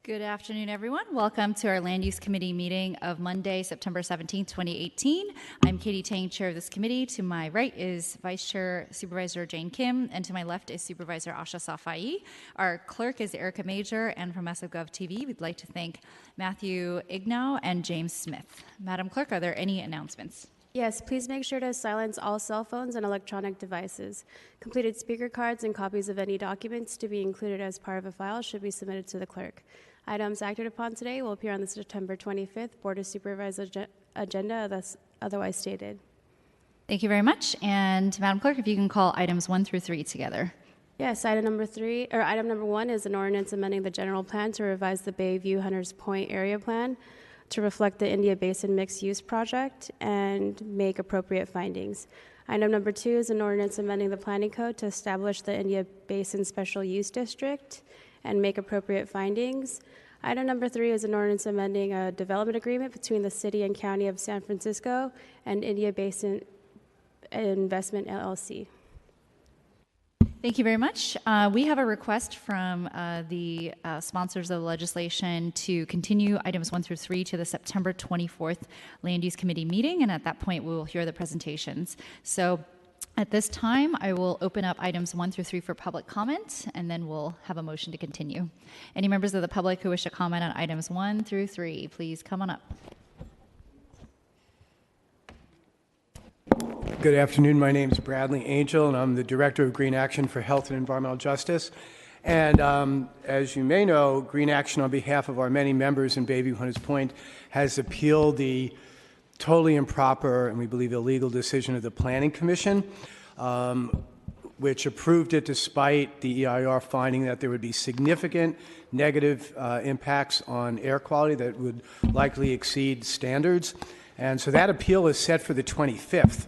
Good afternoon, everyone. Welcome to our Land Use Committee meeting of Monday, September 17th, 2018. I'm Katie Tang, chair of this committee. To my right is Vice Chair Supervisor Jane Kim, and to my left is Supervisor Asha Safai. Our clerk is Erica Major, and from SFGov TV, we'd like to thank Matthew Ignow and James Smith. Madam Clerk, are there any announcements? Yes, please make sure to silence all cell phones and electronic devices. Completed speaker cards and copies of any documents to be included as part of a file should be submitted to the clerk. Items acted upon today will appear on the September 25th Board of Supervisors agenda, as otherwise stated. Thank you very much. And Madam Clerk, if you can call items 1 through 3 together. Yes, item number 1 is an ordinance amending the general plan to revise the Bayview Hunters Point area plan to reflect the India Basin mixed-use project and make appropriate findings. Item number 2 is an ordinance amending the planning code to establish the India Basin Special Use District and make appropriate findings. Item number 3 is an ordinance amending a development agreement between the City and County of San Francisco and India Basin Investment LLC. Thank you very much. We have a request from the sponsors of the legislation to continue items 1 through 3 to the September 24th Land Use Committee meeting, and at that point we will hear the presentations. So at this time, I will open up items 1 through 3 for public comment, and then we'll have a motion to continue. Any members of the public who wish to comment on items 1 through 3, please come on up. Good afternoon. My name is Bradley Angel, and I'm the Director of Green Action for Health and Environmental Justice. And as you may know, Green Action, on behalf of our many members in Bayview Hunters Point, has appealed the totally improper and we believe illegal decision of the Planning Commission, which approved it despite the EIR finding that there would be significant negative impacts on air quality that would likely exceed standards. And so that appeal is set for the 25th.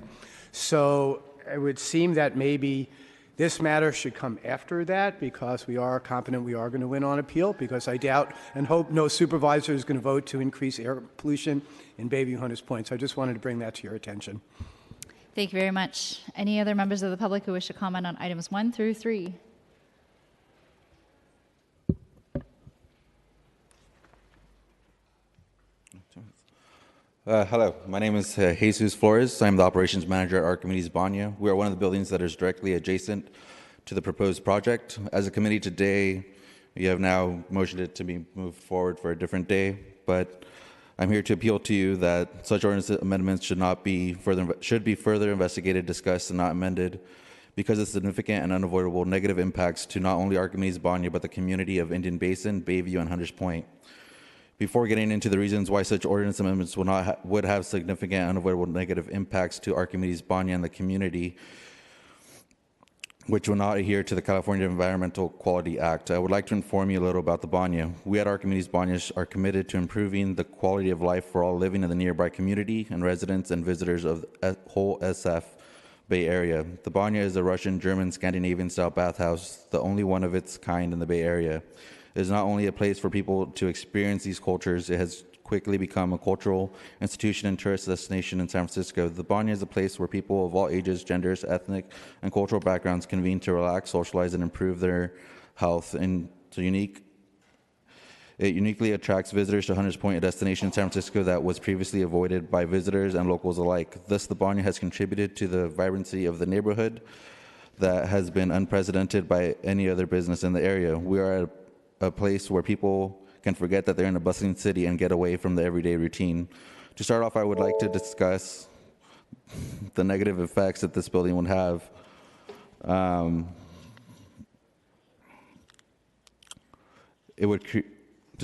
So it would seem that maybe this matter should come after that, because we are confident we are going to win on appeal, because I doubt and hope no supervisor is going to vote to increase air pollution in Bayview Hunters Point. So I just wanted to bring that to your attention. Thank you very much. Any other members of the public who wish to comment on items 1 through 3? Hello, my name is Jesus Flores. I'm the operations manager at Archimedes Banya. We are one of the buildings that is directly adjacent to the proposed project. As a committee today, we have now motioned it to be moved forward for a different day, but I'm here to appeal to you that such ordinance amendments should be further investigated, discussed, and not amended because of significant and unavoidable negative impacts to not only Archimedes Banya, but the community of Indian Basin, Bayview, and Hunters Point. Before getting into the reasons why such ordinance amendments would have significant and unavoidable negative impacts to Archimedes Banya and the community, which will not adhere to the California Environmental Quality Act, I would like to inform you a little about the Banya. We at Archimedes Banya are committed to improving the quality of life for all living in the nearby community and residents and visitors of the whole SF Bay Area. The Banya is a Russian, German, Scandinavian-style bathhouse, the only one of its kind in the Bay Area. It is not only a place for people to experience these cultures, it has quickly become a cultural institution and tourist destination in San Francisco. The Banya is a place where people of all ages, genders, ethnic, and cultural backgrounds convene to relax, socialize, and improve their health. And it uniquely attracts visitors to Hunters Point, a destination in San Francisco that was previously avoided by visitors and locals alike. Thus, the Banya has contributed to the vibrancy of the neighborhood that has been unprecedented by any other business in the area. We are at a place where people can forget that they're in a bustling city and get away from the everyday routine. To start off, I would like to discuss the negative effects that this building would have. To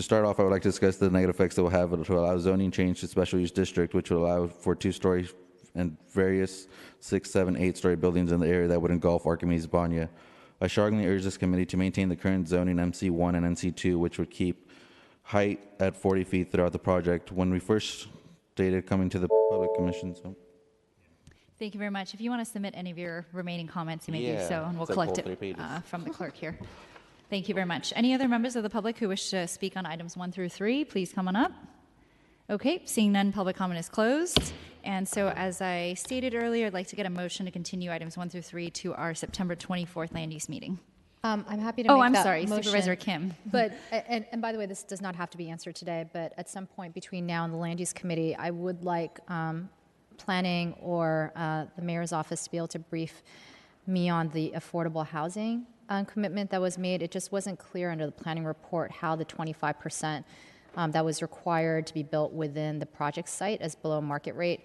start off, I would like to discuss the negative effects that will have to allow zoning change to special use district, which would allow for 2-story and various 6, 7, 8-story buildings in the area that would engulf Archimedes Banya. I strongly urge this committee to maintain the current zoning MC1 and NC2, which would keep height at 40 feet throughout the project. When we first stated coming to the public commission. So. Thank you very much. If you want to submit any of your remaining comments, you may do so, and we'll collect it from the clerk here. Thank you very much. Any other members of the public who wish to speak on items 1 through 3, please come on up. Okay, seeing none, public comment is closed. And so as I stated earlier, I'd like to get a motion to continue items 1 through 3 to our September 24th land use meeting. I'm happy to Oh, make I'm that sorry, motion. Supervisor Kim. But, and by the way, this does not have to be answered today, but at some point between now and the Land Use Committee, I would like planning or the mayor's office to be able to brief me on the affordable housing commitment that was made. It just wasn't clear under the planning report how the 25% that was required to be built within the project site as below market rate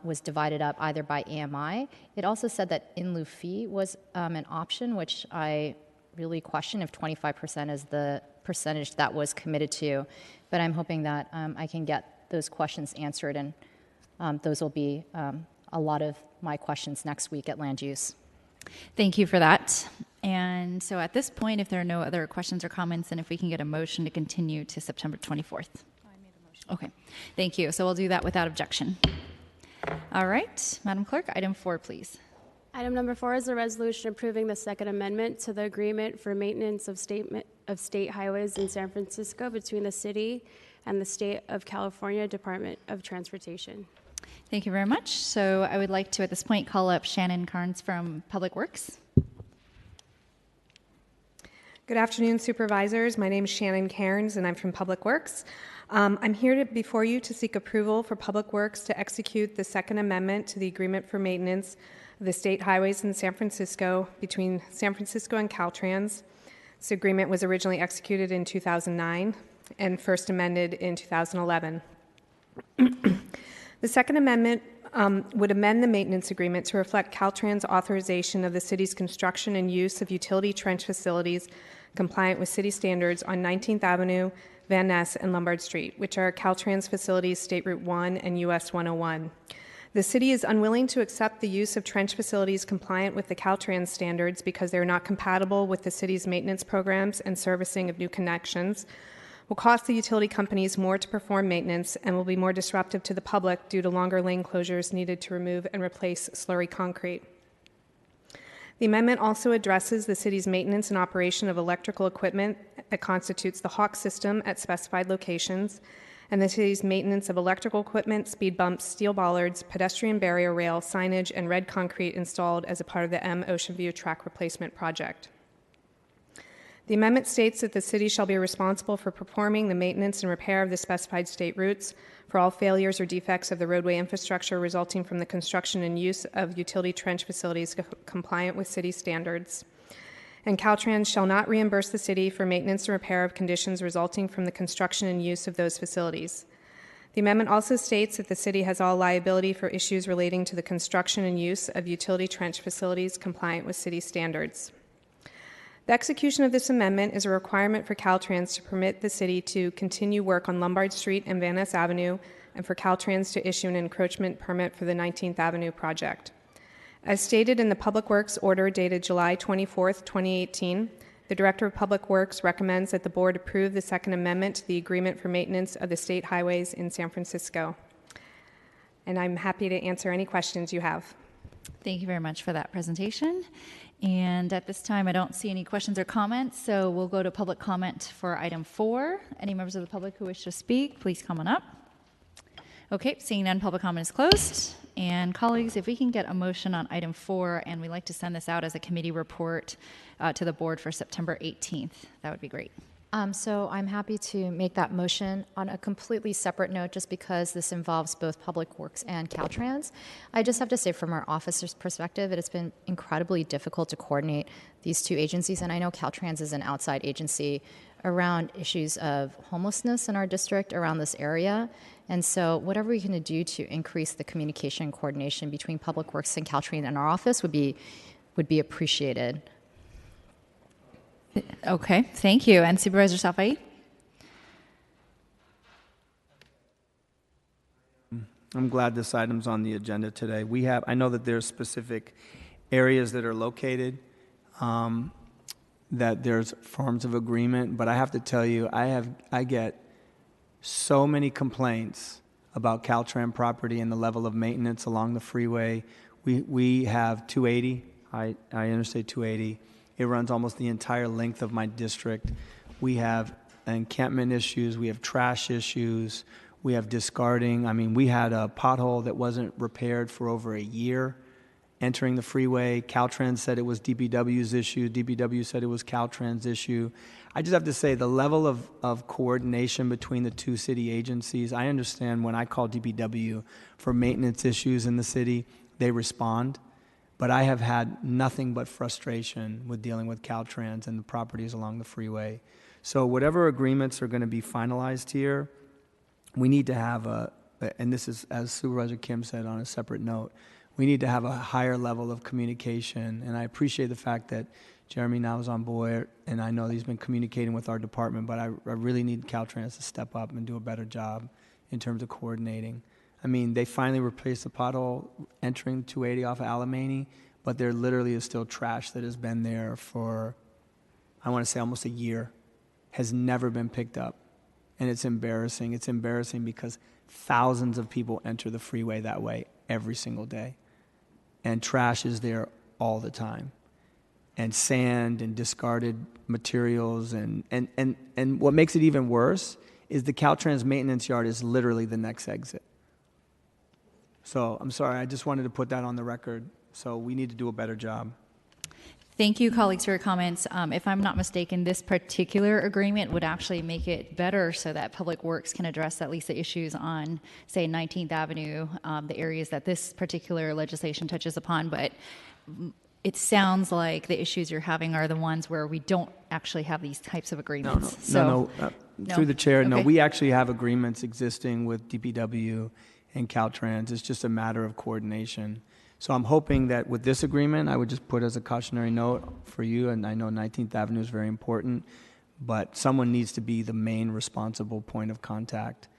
was divided up either by AMI. It also said that in lieu fee was an option, which I really question if 25% is the percentage that was committed to. But I'm hoping that I can get those questions answered, and those will be a lot of my questions next week at Land Use. Thank you for that. And so at this point, if there are no other questions or comments, and if we can get a motion to continue to September 24th. I made a motion. Okay, thank you. So we'll do that without objection. All right, Madam Clerk, item 4, please. Item number 4 is a resolution approving the Second Amendment to the agreement for maintenance of state highways in San Francisco between the city and the State of California Department of Transportation. Thank you very much. So I would like to, at this point, call up Shannon Carnes from Public Works. Good afternoon, supervisors. My name is Shannon Cairns, and I'm from Public Works. I'm here before you to seek approval for Public Works to execute the Second Amendment to the Agreement for Maintenance of the State Highways in San Francisco between San Francisco and Caltrans. This agreement was originally executed in 2009 and first amended in 2011. The Second Amendment would amend the maintenance agreement to reflect Caltrans' authorization of the city's construction and use of utility trench facilities compliant with city standards on 19th Avenue, Van Ness, and Lombard Street, which are Caltrans facilities State Route 1 and US 101. The city is unwilling to accept the use of trench facilities compliant with the Caltrans standards because they are not compatible with the city's maintenance programs and servicing of new connections, will cost the utility companies more to perform maintenance, and will be more disruptive to the public due to longer lane closures needed to remove and replace slurry concrete. The amendment also addresses the city's maintenance and operation of electrical equipment that constitutes the Hawk system at specified locations, and the city's maintenance of electrical equipment, speed bumps, steel bollards, pedestrian barrier rail, signage, and red concrete installed as a part of the M Ocean View track replacement project. The amendment states that the city shall be responsible for performing the maintenance and repair of the specified state routes for all failures or defects of the roadway infrastructure resulting from the construction and use of utility trench facilities compliant with city standards. And Caltrans shall not reimburse the city for maintenance and repair of conditions resulting from the construction and use of those facilities. The amendment also states that the city has all liability for issues relating to the construction and use of utility trench facilities compliant with city standards. The execution of this amendment is a requirement for Caltrans to permit the city to continue work on Lombard Street and Van Ness Avenue, and for Caltrans to issue an encroachment permit for the 19th Avenue project. As stated in the Public Works order dated July 24, 2018, the Director of Public Works recommends that the Board approve the Second Amendment to the Agreement for Maintenance of the State Highways in San Francisco. And I'm happy to answer any questions you have. Thank you very much for that presentation. And at this time, I don't see any questions or comments, so we'll go to public comment for item 4. Any members of the public who wish to speak, please come on up. Okay, seeing none, public comment is closed. And colleagues, if we can get a motion on item 4, and we'd like to send this out as a committee report to the board for September 18th, that would be great. So I'm happy to make that motion on a completely separate note, just because this involves both Public Works and Caltrans. I just have to say, from our officer's perspective, it has been incredibly difficult to coordinate these two agencies, and I know Caltrans is an outside agency around issues of homelessness in our district around this area. And so whatever we can do to increase the communication and coordination between Public Works and Caltrans and our office would be appreciated. Okay, thank you. And Supervisor Safai? I'm glad this item's on the agenda today. I know that there's specific areas that are located, that there's forms of agreement, but I have to tell you, I get so many complaints about Caltrans property and the level of maintenance along the freeway. We have 280, Interstate 280. It runs almost the entire length of my district. We have encampment issues. We have trash issues. We have discarding. I mean, we had a pothole that wasn't repaired for over a year entering the freeway. Caltrans said it was DPW's issue. DPW said it was Caltrans' issue. I just have to say the level of coordination between the two city agencies, I understand when I call DPW for maintenance issues in the city, they respond. But I have had nothing but frustration with dealing with Caltrans and the properties along the freeway. So whatever agreements are going to be finalized here, we need to have and this is, as Supervisor Kim said on a separate note, we need to have a higher level of communication. And I appreciate the fact that Jeremy now is on board, and I know he's been communicating with our department, but I really need Caltrans to step up and do a better job in terms of coordinating. I mean, they finally replaced the pothole entering 280 off of Alamany, but there literally is still trash that has been there for, I want to say, almost a year, has never been picked up. And it's embarrassing. It's embarrassing because thousands of people enter the freeway that way every single day. And trash is there all the time. And sand and discarded materials. And what makes it even worse is the Caltrans maintenance yard is literally the next exit. So I'm sorry, I just wanted to put that on the record. So we need to do a better job. Thank you, colleagues, for your comments. If I'm not mistaken, this particular agreement would actually make it better so that Public Works can address at least the issues on, say, 19th Avenue, the areas that this particular legislation touches upon. But it sounds like the issues you're having are the ones where we don't actually have these types of agreements. No. Through the chair, no, Okay. we actually have agreements existing with DPW and Caltrans. It's just a matter of coordination. So I'm hoping that with this agreement, I would just put as a cautionary note for you, and I know 19th Avenue is very important, but someone needs to be the main responsible point of contact.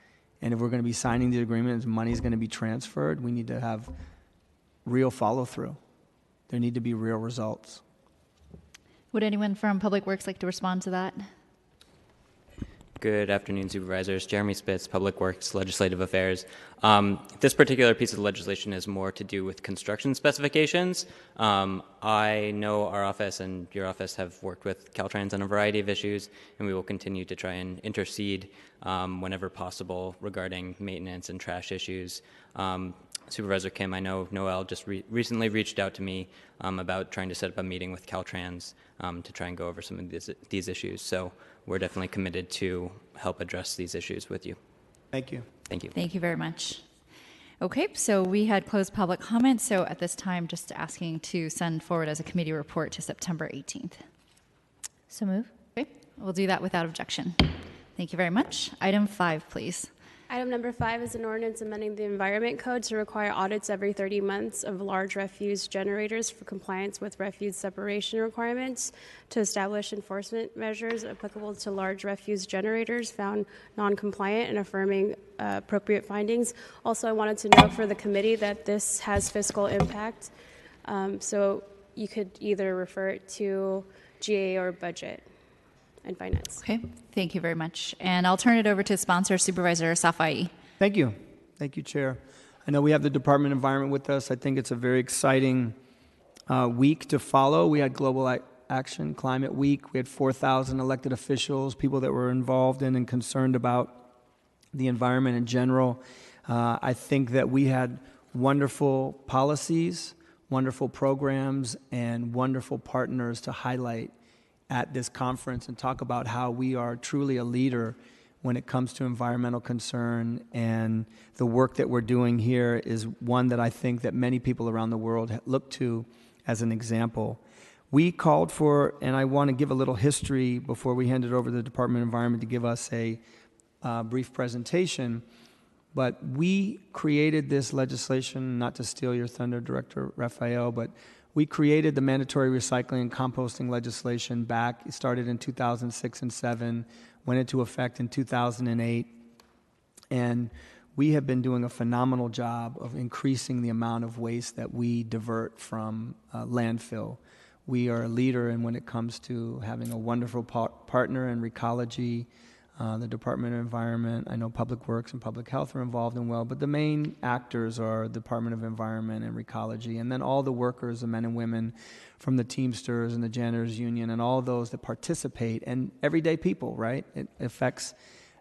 And if we're going to be signing the agreement, and money's going to be transferred, we need to have real follow-through. There need to be real results. Would anyone from Public Works like to respond to that? Good afternoon, Supervisors. Jeremy Spitz, Public Works, Legislative Affairs. This particular piece of legislation is more to do with construction specifications. I know our office and your office have worked with Caltrans on a variety of issues, and we will continue to try and intercede whenever possible regarding maintenance and trash issues. Supervisor Kim, I know Noel just recently reached out to me about trying to set up a meeting with Caltrans to try and go over some of these issues. So we're definitely committed to help address these issues with you. Thank you. Thank you. Thank you very much. Okay, so we had closed public comment, so at this time, just asking to send forward as a committee report to September 18th. So move. Okay, we'll do that without objection. Thank you very much. Item 5, please. Item number 5 is an ordinance amending the Environment Code to require audits every 30 months of large refuse generators for compliance with refuse separation requirements, to establish enforcement measures applicable to large refuse generators found non-compliant, and affirming appropriate findings. Also, I wanted to note for the committee that this has fiscal impact, so you could either refer it to GA or budget and finance. Okay, thank you very much. And I'll turn it over to sponsor Supervisor Safai. Thank you. Thank you, Chair. I know we have the Department of Environment with us. I think it's a very exciting week to follow. We had Global Action Climate Week. We had 4,000 elected officials, people that were involved in and concerned about the environment in general. I think that we had wonderful policies, wonderful programs, and wonderful partners to highlight at this conference and talk about how we are truly a leader when it comes to environmental concern, and the work that we're doing here is one that I think that many people around the world look to as an example. We called for, and I want to give a little history before we hand it over to the Department of Environment to give us a brief presentation, but we created this legislation, not to steal your thunder, Director Raphael, but we created the mandatory recycling and composting legislation back. It started in 2006 and 2007, went into effect in 2008, and we have been doing a phenomenal job of increasing the amount of waste that we divert from landfill. We are a leader in when it comes to having a wonderful partner in Recology, the Department of Environment. I know Public Works and Public Health are involved in well, but the main actors are the Department of Environment and Recology, and then all the workers, the men and women from the Teamsters and the Janitors Union and all those that participate, and everyday people, right? It affects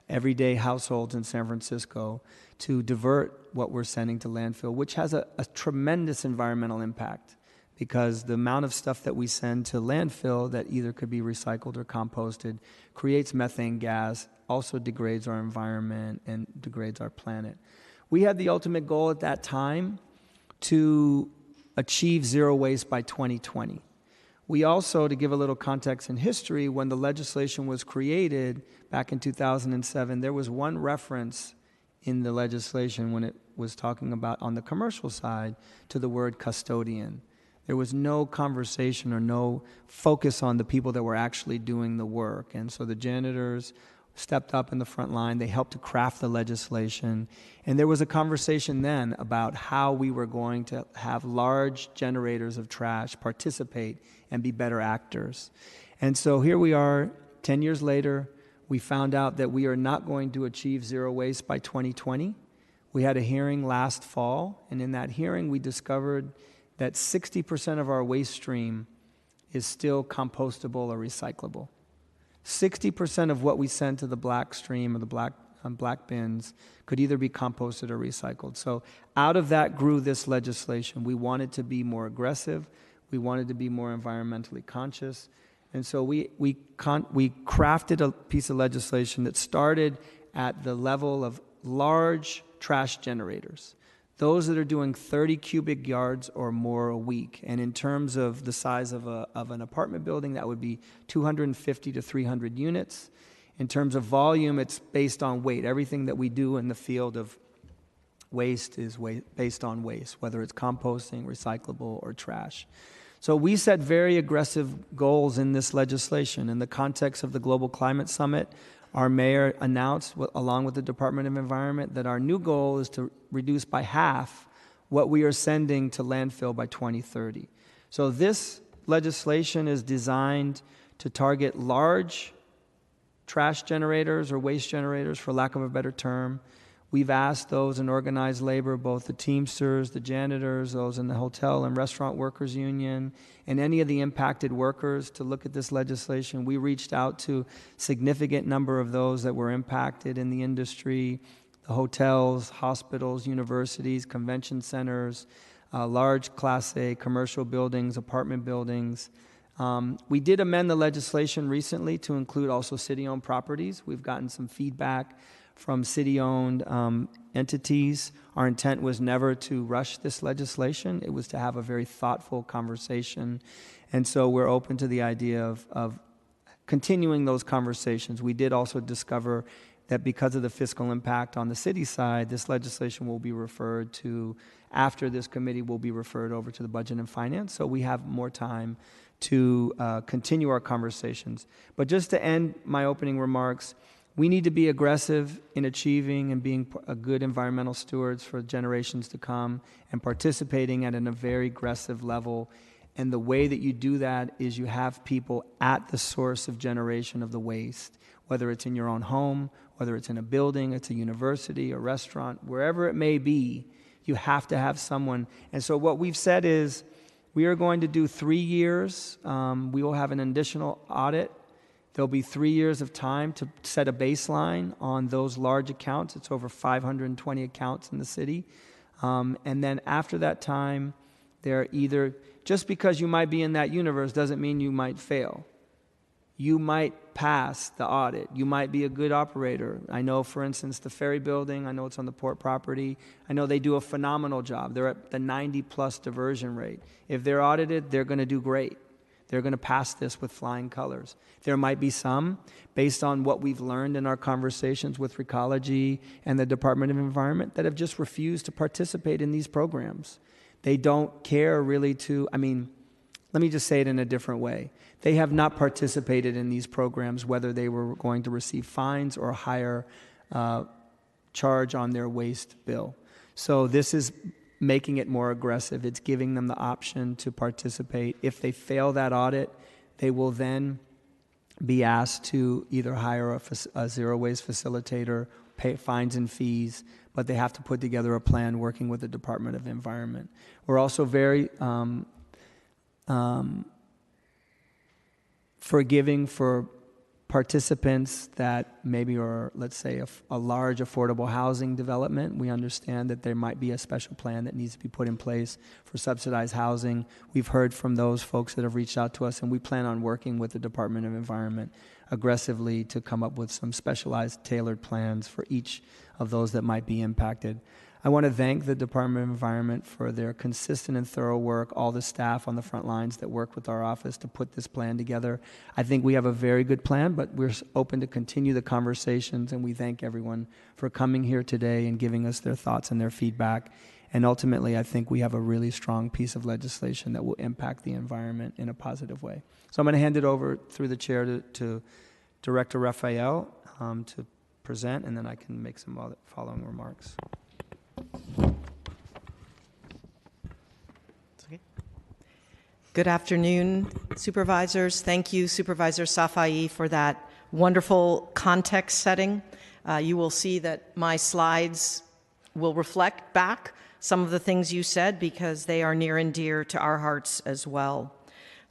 everyday households in San Francisco to divert what we're sending to landfill, which has a tremendous environmental impact because the amount of stuff that we send to landfill that either could be recycled or composted creates methane gas, also degrades our environment and degrades our planet. We had the ultimate goal at that time to achieve zero waste by 2020. We also, to give a little context in history, when the legislation was created back in 2007, there was one reference in the legislation when it was talking about on the commercial side to the word custodian. There was no conversation or no focus on the people that were actually doing the work. And so the janitors stepped up in the front line. They helped to craft the legislation. And there was a conversation then about how we were going to have large generators of trash participate and be better actors. And so here we are, 10 years later. We found out that we are not going to achieve zero waste by 2020. We had a hearing last fall, and in that hearing we discovered that 60% of our waste stream is still compostable or recyclable. 60% of what we send to the black stream or the black bins could either be composted or recycled. So out of that grew this legislation. We wanted to be more aggressive. We wanted to be more environmentally conscious. And so we crafted a piece of legislation that started at the level of large trash generators, those that are doing 30 cubic yards or more a week. And in terms of the size of an apartment building, that would be 250 to 300 units. In terms of volume, it's based on weight. Everything that we do in the field of waste is based on waste, whether it's composting, recyclable, or trash. So we set very aggressive goals in this legislation. In the context of the Global Climate Summit, our mayor announced, along with the Department of Environment, that our new goal is to reduce by half what we are sending to landfill by 2030. So this legislation is designed to target large trash generators or waste generators, for lack of a better term. We've asked those in organized labor, both the Teamsters, the janitors, those in the hotel and restaurant workers union, and any of the impacted workers to look at this legislation. We reached out to a significant number of those that were impacted in the industry, the hotels, hospitals, universities, convention centers, large Class A commercial buildings, apartment buildings. We did amend the legislation recently to include also city-owned properties. We've gotten some feedback from city-owned entities. Our intent was never to rush this legislation. It was to have a very thoughtful conversation. And so we're open to the idea of continuing those conversations. We did also discover that because of the fiscal impact on the city side, this legislation will be referred to, after this committee will be referred over to the Budget and Finance. So we have more time to continue our conversations. But just to end my opening remarks, we need to be aggressive in achieving and being a good environmental stewards for generations to come and participating at a very aggressive level. And the way that you do that is you have people at the source of generation of the waste, whether it's in your own home, whether it's in a building, it's a university, a restaurant, wherever it may be, you have to have someone. And so what we've said is we are going to do 3 years. We will have an additional audit. There'll be 3 years of time to set a baseline on those large accounts. It's over 520 accounts in the city. And then after that time, they're either, just because you might be in that universe doesn't mean you might fail. You might pass the audit. You might be a good operator. I know, for instance, the Ferry Building, I know it's on the port property. I know they do a phenomenal job. They're at the 90+ diversion rate. If they're audited, they're going to do great. They're going to pass this with flying colors. There might be some, based on what we've learned in our conversations with Recology and the Department of Environment, that have just refused to participate in these programs. They don't care really let me just say it in a different way. They have not participated in these programs, whether they were going to receive fines or a higher charge on their waste bill. So this is making it more aggressive. It's giving them the option to participate. If they fail that audit, they will then be asked to either hire a zero waste facilitator, pay fines and fees, but they have to put together a plan working with the Department of Environment. We're also very forgiving for participants that maybe are, let's say, a large affordable housing development. We understand that there might be a special plan that needs to be put in place for subsidized housing. We've heard from those folks that have reached out to us, and we plan on working with the Department of Environment aggressively to come up with some specialized, tailored plans for each of those that might be impacted. I want to thank the Department of Environment for their consistent and thorough work, all the staff on the front lines that work with our office to put this plan together. I think we have a very good plan, but we're open to continue the conversations, and we thank everyone for coming here today and giving us their thoughts and their feedback. And ultimately, I think we have a really strong piece of legislation that will impact the environment in a positive way. So I'm going to hand it over through the chair to Director Raphael to present, and then I can make some other following remarks. Good afternoon, supervisors. Thank you, Supervisor Safai, for that wonderful context setting. You will see that my slides will reflect back some of the things you said because they are near and dear to our hearts as well.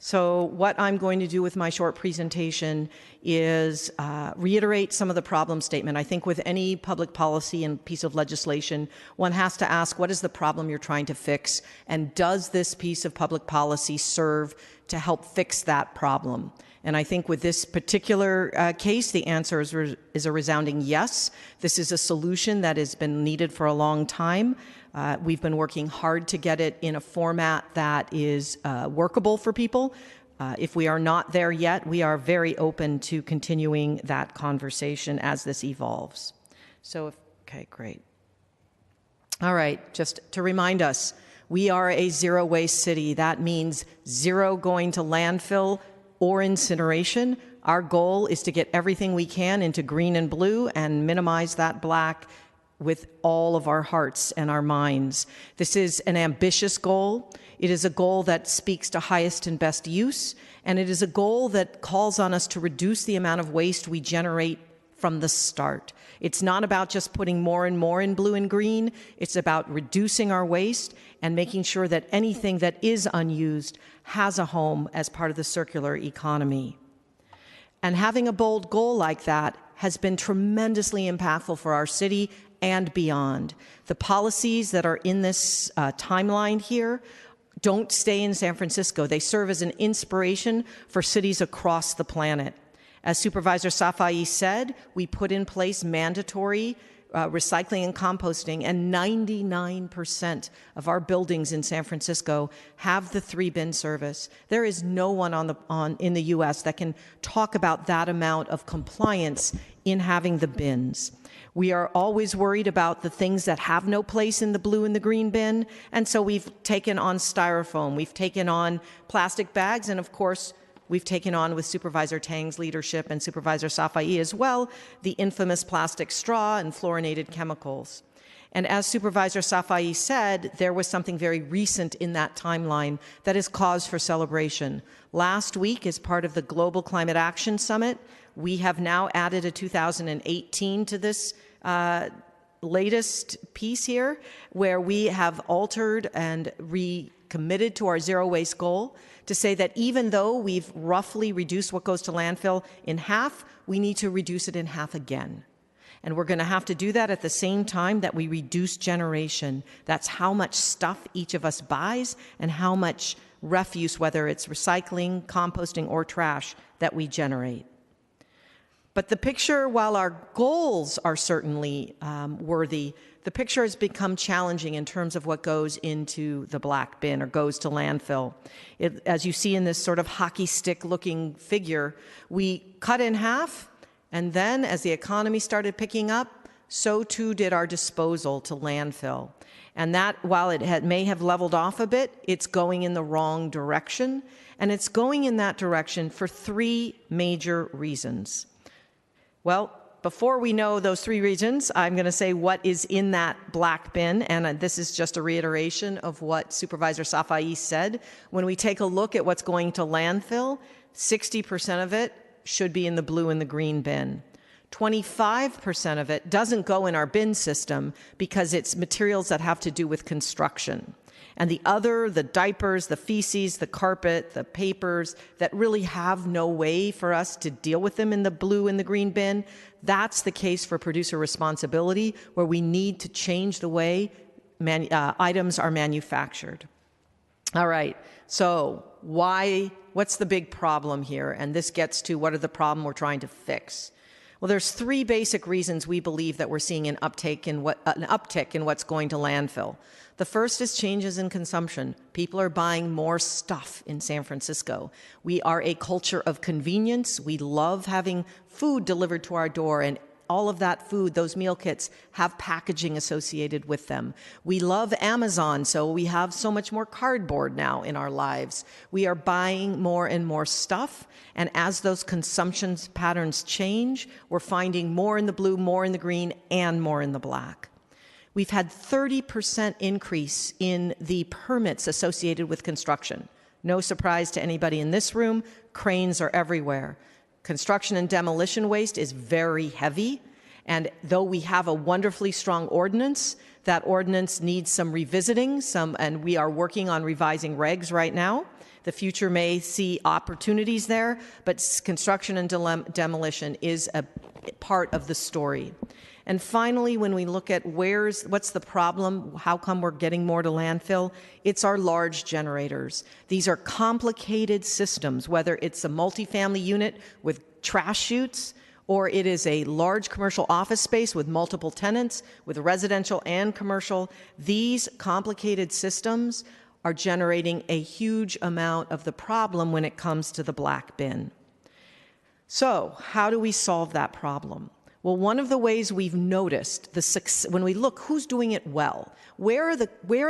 So what I'm going to do with my short presentation is reiterate some of the problem statement. I think with any public policy and piece of legislation, one has to ask, what is the problem you're trying to fix? And does this piece of public policy serve to help fix that problem? And I think with this particular case, the answer is a resounding yes. This is a solution that has been needed for a long time. We've been working hard to get it in a format that is workable for people. If we are not there yet, we are very open to continuing that conversation as this evolves. So, okay, great. All right, just to remind us, we are a zero waste city. That means zero going to landfill or incineration. Our goal is to get everything we can into green and blue and minimize that black with all of our hearts and our minds. This is an ambitious goal. It is a goal that speaks to highest and best use, and it is a goal that calls on us to reduce the amount of waste we generate from the start. It's not about just putting more and more in blue and green. It's about reducing our waste and making sure that anything that is unused has a home as part of the circular economy. And having a bold goal like that has been tremendously impactful for our city and beyond. The policies that are in this timeline here don't stay in San Francisco. They serve as an inspiration for cities across the planet. As Supervisor Safai said, we put in place mandatory recycling and composting, and 99% of our buildings in San Francisco have the 3-bin service. There is no one in the U.S. that can talk about that amount of compliance in having the bins. We are always worried about the things that have no place in the blue and the green bin, and so we've taken on styrofoam, we've taken on plastic bags, and of course, we've taken on, with Supervisor Tang's leadership and Supervisor Safai as well, the infamous plastic straw and fluorinated chemicals. And as Supervisor Safai said, there was something very recent in that timeline that is cause for celebration. Last week, as part of the Global Climate Action Summit, we have now added a 2018 to this latest piece here, where we have altered and recommitted to our zero waste goal to say that even though we've roughly reduced what goes to landfill in half, we need to reduce it in half again. And we're going to have to do that at the same time that we reduce generation. That's how much stuff each of us buys and how much refuse, whether it's recycling, composting, or trash, that we generate. But the picture, while our goals are certainly worthy, the picture has become challenging in terms of what goes into the black bin or goes to landfill. As you see in this sort of hockey stick looking figure, we cut in half, and then as the economy started picking up, so too did our disposal to landfill. And that, while it may have leveled off a bit, it's going in the wrong direction. And it's going in that direction for 3 major reasons. Well, before we know those 3 reasons, I'm going to say what is in that black bin, and this is just a reiteration of what Supervisor Safai said. When we take a look at what's going to landfill, 60% of it should be in the blue and the green bin. 25% of it doesn't go in our bin system because it's materials that have to do with construction. And the other, the diapers, the feces, the carpet, the papers that really have no way for us to deal with them in the blue and the green bin, that's the case for producer responsibility, where we need to change the way items are manufactured. All right, so what's the big problem here? And this gets to what are the problem we're trying to fix. Well, there's three basic reasons we believe that we're seeing an uptick in what's going to landfill. The first is changes in consumption. People are buying more stuff in San Francisco. We are a culture of convenience. We love having food delivered to our door, and all of that food, those meal kits, have packaging associated with them. We love Amazon, so we have so much more cardboard now in our lives. We are buying more and more stuff, and as those consumption patterns change, we're finding more in the blue, more in the green, and more in the black. We've had 30% increase in the permits associated with construction. No surprise to anybody in this room, cranes are everywhere. Construction and demolition waste is very heavy, and though we have a wonderfully strong ordinance, that ordinance needs some revisiting, and we are working on revising regs right now. The future may see opportunities there, but construction and demolition is a part of the story. And finally, when we look at what's the problem, how come we're getting more to landfill, it's our large generators. These are complicated systems, whether it's a multifamily unit with trash chutes, or it is a large commercial office space with multiple tenants, with residential and commercial. These complicated systems are generating a huge amount of the problem when it comes to the black bin. So, how do we solve that problem? Well, one of the ways we've noticed when we look who's doing it well, where are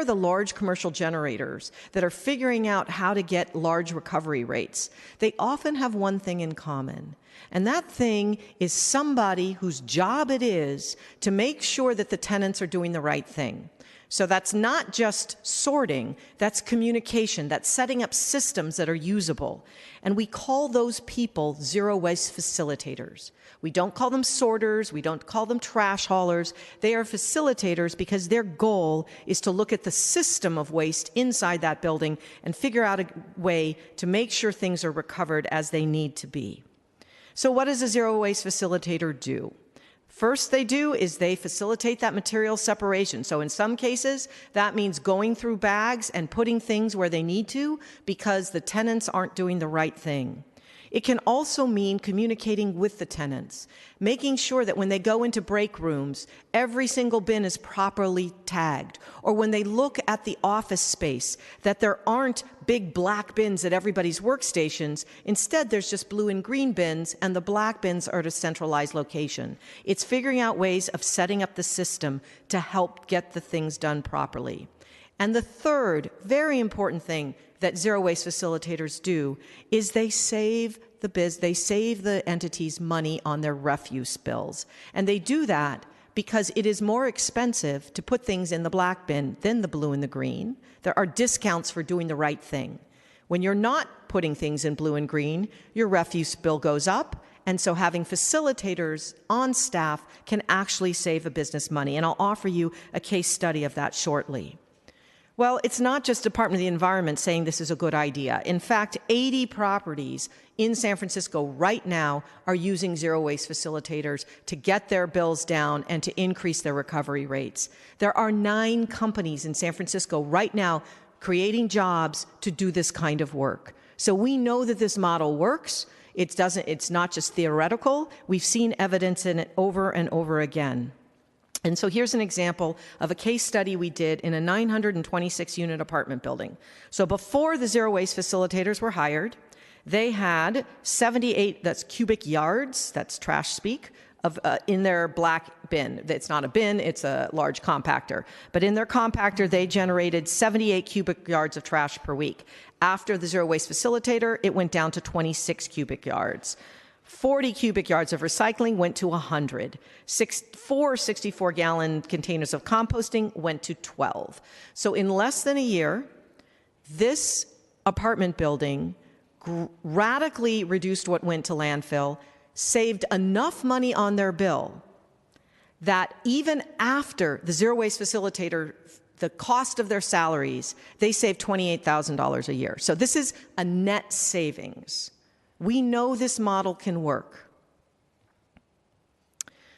the large commercial generators that are figuring out how to get large recovery rates? They often have one thing in common, and that thing is somebody whose job it is to make sure that the tenants are doing the right thing. So that's not just sorting, that's communication, that's setting up systems that are usable. And we call those people zero waste facilitators. We don't call them sorters, we don't call them trash haulers. They are facilitators because their goal is to look at the system of waste inside that building and figure out a way to make sure things are recovered as they need to be. So what does a zero waste facilitator do? First they do is they facilitate that material separation. So in some cases, that means going through bags and putting things where they need to because the tenants aren't doing the right thing. It can also mean communicating with the tenants, making sure that when they go into break rooms, every single bin is properly tagged, or when they look at the office space, that there aren't big black bins at everybody's workstations. Instead, there's just blue and green bins, and the black bins are at a centralized location. It's figuring out ways of setting up the system to help get the things done properly. And the third very important thing that zero waste facilitators do is they save the entities money on their refuse bills. And they do that because it is more expensive to put things in the black bin than the blue and the green. There are discounts for doing the right thing. When you're not putting things in blue and green, your refuse bill goes up, and so having facilitators on staff can actually save a business money. And I'll offer you a case study of that shortly. Well, it's not just Department of the Environment saying this is a good idea. In fact, 80 properties in San Francisco right now are using zero waste facilitators to get their bills down and to increase their recovery rates. There are 9 companies in San Francisco right now creating jobs to do this kind of work. So we know that this model works. It's not just theoretical. We've seen evidence in it over and over again. And so here's an example of a case study we did in a 926-unit apartment building. So before the zero waste facilitators were hired, they had 78, that's cubic yards, that's trash speak, in their black bin. It's not a bin, it's a large compactor. But in their compactor, they generated 78 cubic yards of trash per week. After the zero waste facilitator, it went down to 26 cubic yards. 40 cubic yards of recycling went to 100. 4 64-gallon containers of composting went to 12. So in less than a year, this apartment building radically reduced what went to landfill, saved enough money on their bill that even after the zero waste facilitator, the cost of their salaries, they save $28,000 a year. So this is a net savings. We know this model can work.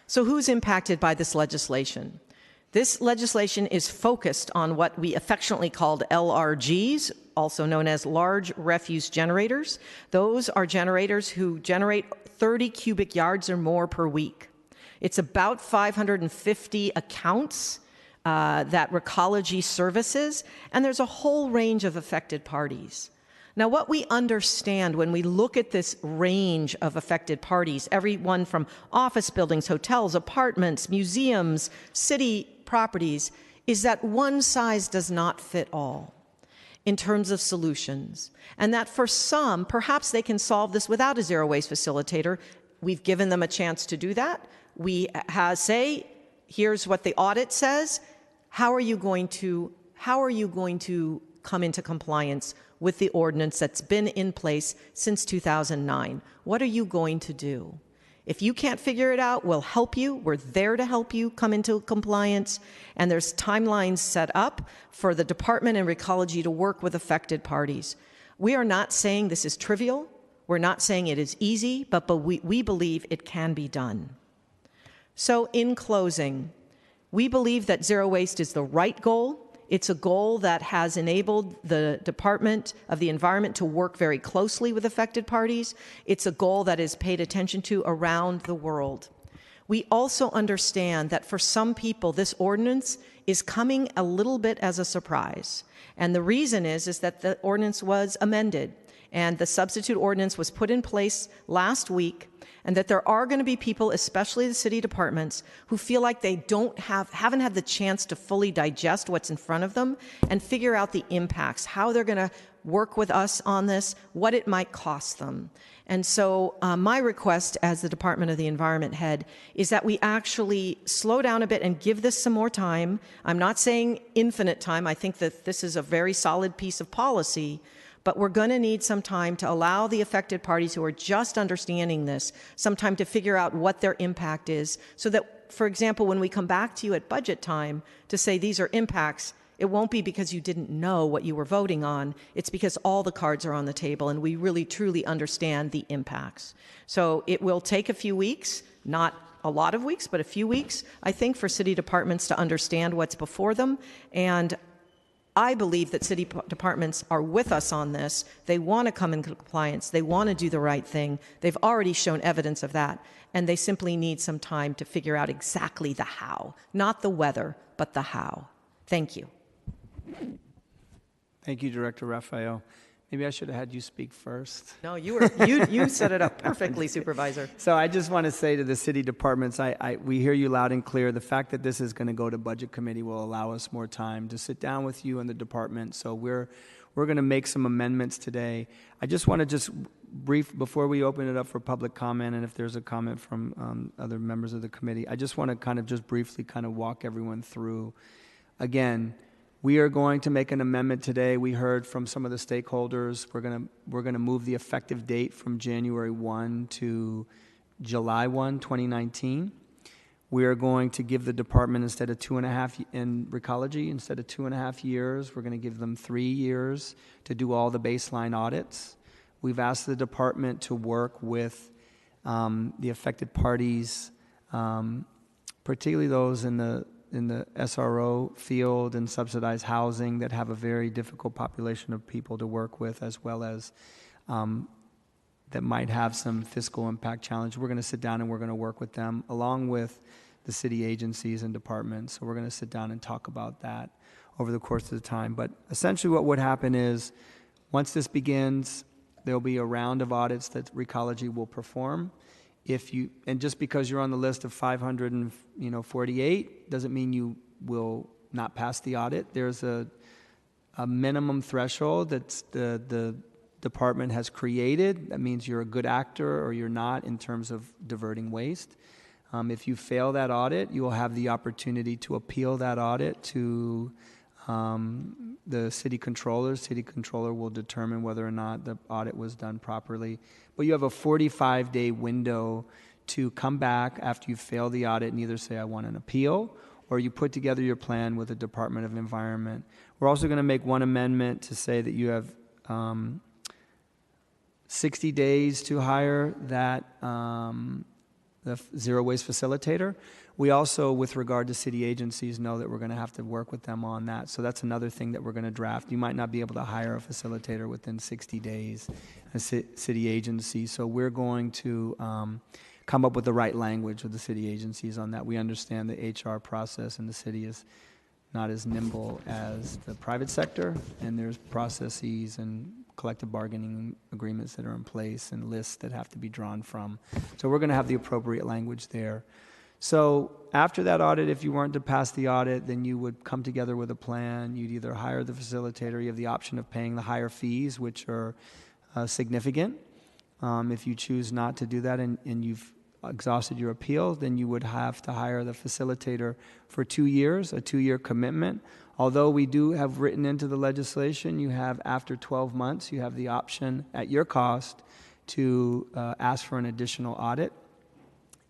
So who's impacted by this legislation? This legislation is focused on what we affectionately called LRGs, also known as large refuse generators. Those are generators who generate 30 cubic yards or more per week. It's about 550 accounts that Recology services, and there's a whole range of affected parties. Now, what we understand when we look at this range of affected parties, everyone from office buildings, hotels, apartments, museums, city properties, is that one size does not fit all in terms of solutions. And that for some, perhaps they can solve this without a zero waste facilitator. We've given them a chance to do that. We say, here's what the audit says. How are you going to come into compliance with the ordinance that's been in place since 2009? What are you going to do? If you can't figure it out, we'll help you. We're there to help you come into compliance. And there's timelines set up for the department and Recology to work with affected parties. We are not saying this is trivial. We're not saying it is easy, but we believe it can be done. So in closing, we believe that zero waste is the right goal. It's a goal that has enabled the Department of the Environment to work very closely with affected parties. It's a goal that is paid attention to around the world. We also understand that for some people, this ordinance is coming a little bit as a surprise. And the reason is that the ordinance was amended and the substitute ordinance was put in place last week, and that there are going to be people, especially the city departments, who feel like they haven't had the chance to fully digest what's in front of them and figure out the impacts, how they're going to work with us on this, what it might cost them. And so my request as the Department of the Environment head is that we actually slow down a bit and give this some more time. I'm not saying infinite time. I think that this is a very solid piece of policy, but we're going to need some time to allow the affected parties who are just understanding this some time to figure out what their impact is, so that, for example, when we come back to you at budget time to say these are impacts, it won't be because you didn't know what you were voting on. It's because all the cards are on the table and we really truly understand the impacts. So it will take a few weeks, not a lot of weeks, but a few weeks, I think, for city departments to understand what's before them. And I believe that city departments are with us on this. They want to come into compliance. They want to do the right thing. They've already shown evidence of that. And they simply need some time to figure out exactly the how. Not the whether, but the how. Thank you. Thank you, Director Raphael. Maybe I should have had you speak first. No, you set it up perfectly, Supervisor. So I just want to say to the city departments, we hear you loud and clear. The fact that this is going to go to Budget Committee will allow us more time to sit down with you and the department. So we're going to make some amendments today. I just want to brief, before we open it up for public comment, and if there's a comment from other members of the committee, I just want to briefly walk everyone through. Again, we are going to make an amendment today. We heard from some of the stakeholders. We're going to move the effective date from January 1 to July 1, 2019. We are going to give the department, instead of 2.5 in Recology, instead of 2.5 years, we're going to give them 3 years to do all the baseline audits. We've asked the department to work with the affected parties, particularly those in the SRO field and subsidized housing that have a very difficult population of people to work with, as well as that might have some fiscal impact challenge. We're going to sit down and we're going to work with them along with the city agencies and departments. So we're going to sit down and talk about that over the course of the time. But essentially what would happen is, once this begins, there'll be a round of audits that Recology will perform. And just because you're on the list of 548 doesn't mean you will not pass the audit. There's a minimum threshold that the department has created. That means you're a good actor or you're not in terms of diverting waste. If you fail that audit, you will have the opportunity to appeal that audit to the city controller. City controller will determine whether or not the audit was done properly. But you have a 45-day window to come back after you fail the audit and either say, I want an appeal, or you put together your plan with the Department of Environment. We're also going to make one amendment to say that you have 60 days to hire that the zero waste facilitator. We also, with regard to city agencies, know that we're going to have to work with them on that. So that's another thing that we're going to draft. You might not be able to hire a facilitator within 60 days, a city agency. So we're going to come up with the right language with the city agencies on that. We understand the HR process in the city is not as nimble as the private sector, and there's processes and collective bargaining agreements that are in place and lists that have to be drawn from. So we're going to have the appropriate language there. So after that audit, if you weren't to pass the audit, then you would come together with a plan. You'd either hire the facilitator. You have the option of paying the higher fees, which are significant. If you choose not to do that and you've exhausted your appeal, then you would have to hire the facilitator for 2 years, a 2-year commitment. Although we do have written into the legislation, you have after 12 months, you have the option at your cost to ask for an additional audit.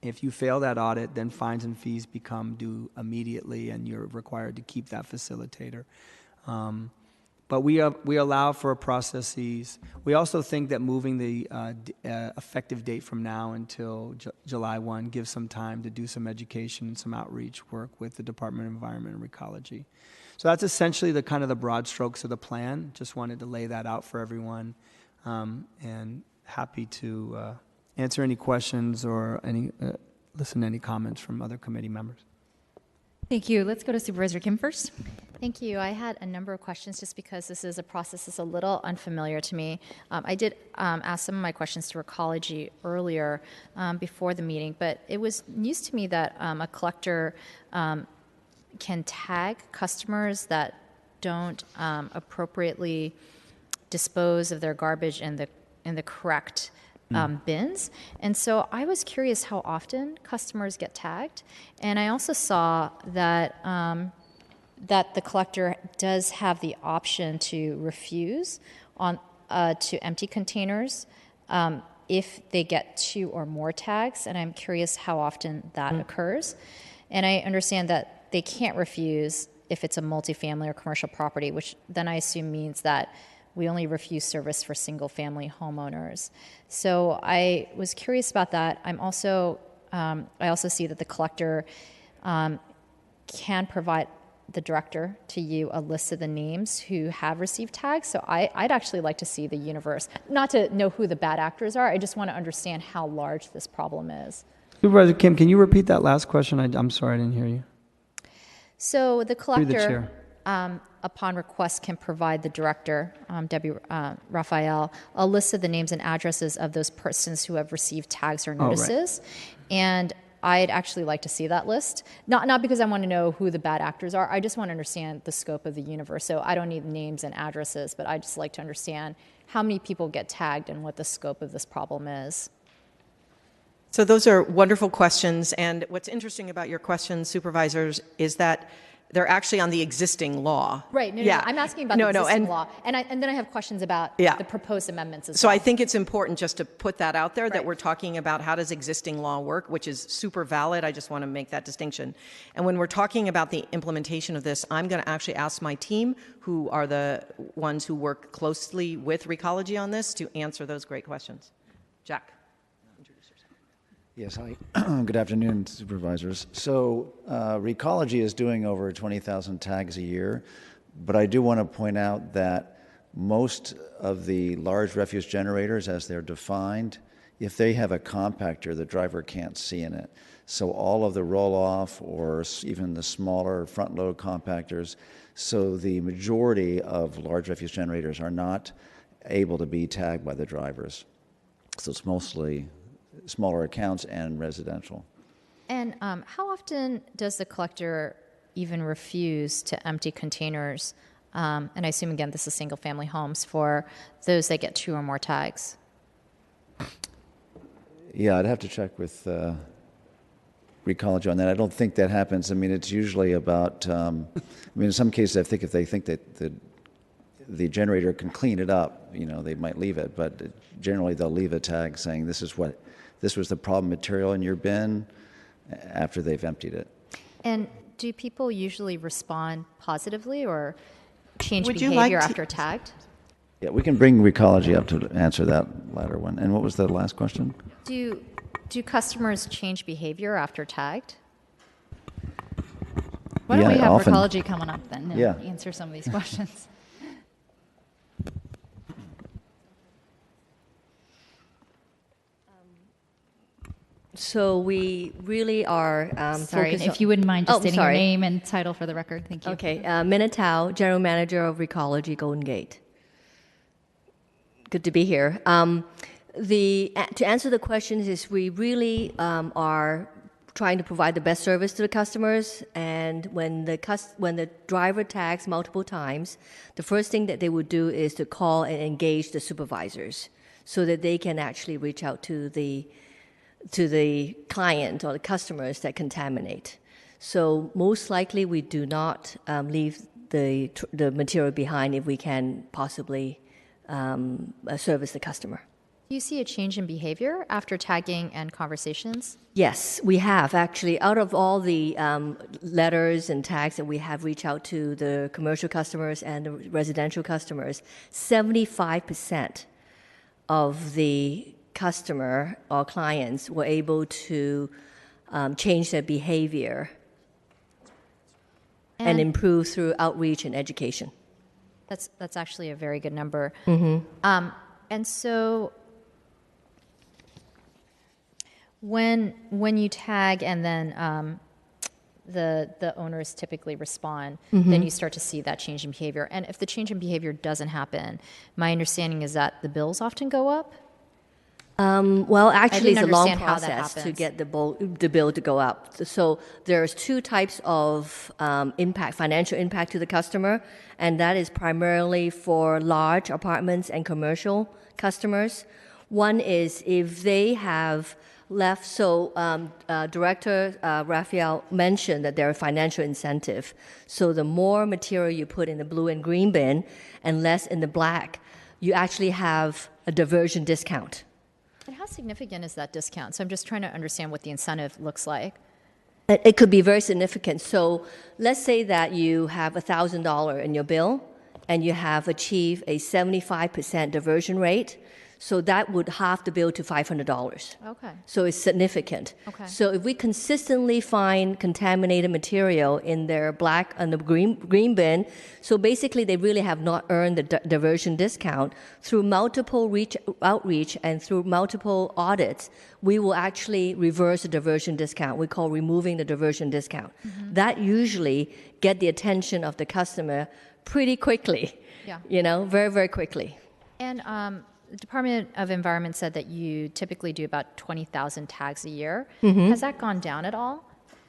If you fail that audit, then fines and fees become due immediately, and you're required to keep that facilitator. But we allow for processes. We also think that moving the effective date from now until July 1 gives some time to do some education and some outreach work with the Department of Environment and Ecology. So that's essentially the kind of the broad strokes of the plan. Just wanted to lay that out for everyone, and happy to answer any questions or listen to any comments from other committee members. Thank you. Let's go to Supervisor Kim first. Thank you. I had a number of questions just because this is a process that's a little unfamiliar to me. I did ask some of my questions to Ecology earlier before the meeting, but it was news to me that a collector can tag customers that don't appropriately dispose of their garbage in the correct bins. And so I was curious how often customers get tagged. And I also saw that that the collector does have the option to refuse to empty containers if they get 2 or more tags. And I'm curious how often that occurs. And I understand that they can't refuse if it's a multifamily or commercial property, which then I assume means that we only refuse service for single-family homeowners. So I was curious about that. I also see that the collector can provide the director to you a list of the names who have received tags. So I'd actually like to see the universe, not to know who the bad actors are. I just want to understand how large this problem is. Supervisor Kim, can you repeat that last question? I'm sorry, I didn't hear you. So the collector, Through the chair. Upon request, can provide the director, Debbie Raphael, a list of the names and addresses of those persons who have received tags or notices. And I'd actually like to see that list. Not because I want to know who the bad actors are. I just want to understand the scope of the universe. So I don't need names and addresses, but I just like to understand how many people get tagged and what the scope of this problem is. So those are wonderful questions, and what's interesting about your questions, supervisors, is that they're actually on the existing law. Right. No, I'm asking about the existing law, and then I have questions about the proposed amendments as well. So I think it's important just to put that out there, that we're talking about how does existing law work, which is super valid. I just want to make that distinction. And when we're talking about the implementation of this, I'm going to actually ask my team, who are the ones who work closely with Recology on this, to answer those great questions. Jack. Yes, hi. Good afternoon, supervisors. So Recology is doing over 20,000 tags a year, but I do want to point out that most of the large refuse generators, as they're defined, if they have a compactor, the driver can't see in it. So all of the roll-off or even the smaller front-load compactors, so the majority of large refuse generators are not able to be tagged by the drivers. So it's mostly smaller accounts and residential. And how often does the collector even refuse to empty containers? And I assume, again, this is single-family homes for those that get 2 or more tags. Yeah, I'd have to check with Recology on that. I don't think that happens. I mean, it's usually about, in some cases, I think if they think that the the generator can clean it up. They might leave it, but generally they'll leave a tag saying this was the problem material in your bin after they've emptied it. And do people usually respond positively or change Would you like behavior to- after tagged? Yeah, we can bring Recology up to answer that latter one. And what was the last question? Do customers change behavior after tagged? Why don't we Yeah, have often. Recology coming up then and Yeah. answer some of these questions? So we really are Sorry, focused if you wouldn't mind just Oh, stating sorry. your name and title for the record. Thank you. Okay, Minna Tao, General Manager of Recology Golden Gate. Good to be here. To answer the questions is we really are trying to provide the best service to the customers, and when the driver tags multiple times, the first thing that they would do is to call and engage the supervisors so that they can actually reach out to the client or the customers that contaminate. So most likely we do not leave the material behind if we can possibly service the customer. Do you see a change in behavior after tagging and conversations? Yes, we have actually. Out of all the letters and tags that we have reached out to the commercial customers and the residential customers, 75% of the customer or clients were able to change their behavior and improve through outreach and education. That's actually a very good number. Mm-hmm. And so when you tag and then the owners typically respond, then you start to see that change in behavior. And if the change in behavior doesn't happen, my understanding is that the bills often go up. Well, actually, it's a long understand how that process to happens. get the bill to go up. So there's two types of financial impact to the customer, and that is primarily for large apartments and commercial customers. One is if they have left. So Director Raphael mentioned that there are financial incentive. So the more material you put in the blue and green bin and less in the black, you actually have a diversion discount. And how significant is that discount? So I'm just trying to understand what the incentive looks like. It could be very significant. So let's say that you have $1,000 in your bill and you have achieved a 75% diversion rate. So that would halve the bill to $500. Okay. So it's significant. Okay. So if we consistently find contaminated material in their black and the green bin, so basically they really have not earned the diversion discount. Through multiple outreach and through multiple audits, we will actually reverse the diversion discount. We call removing the diversion discount. Mm-hmm. That usually get the attention of the customer pretty quickly. Yeah. Very, very quickly. And the Department of Environment said that you typically do about 20,000 tags a year. Mm-hmm. Has that gone down at all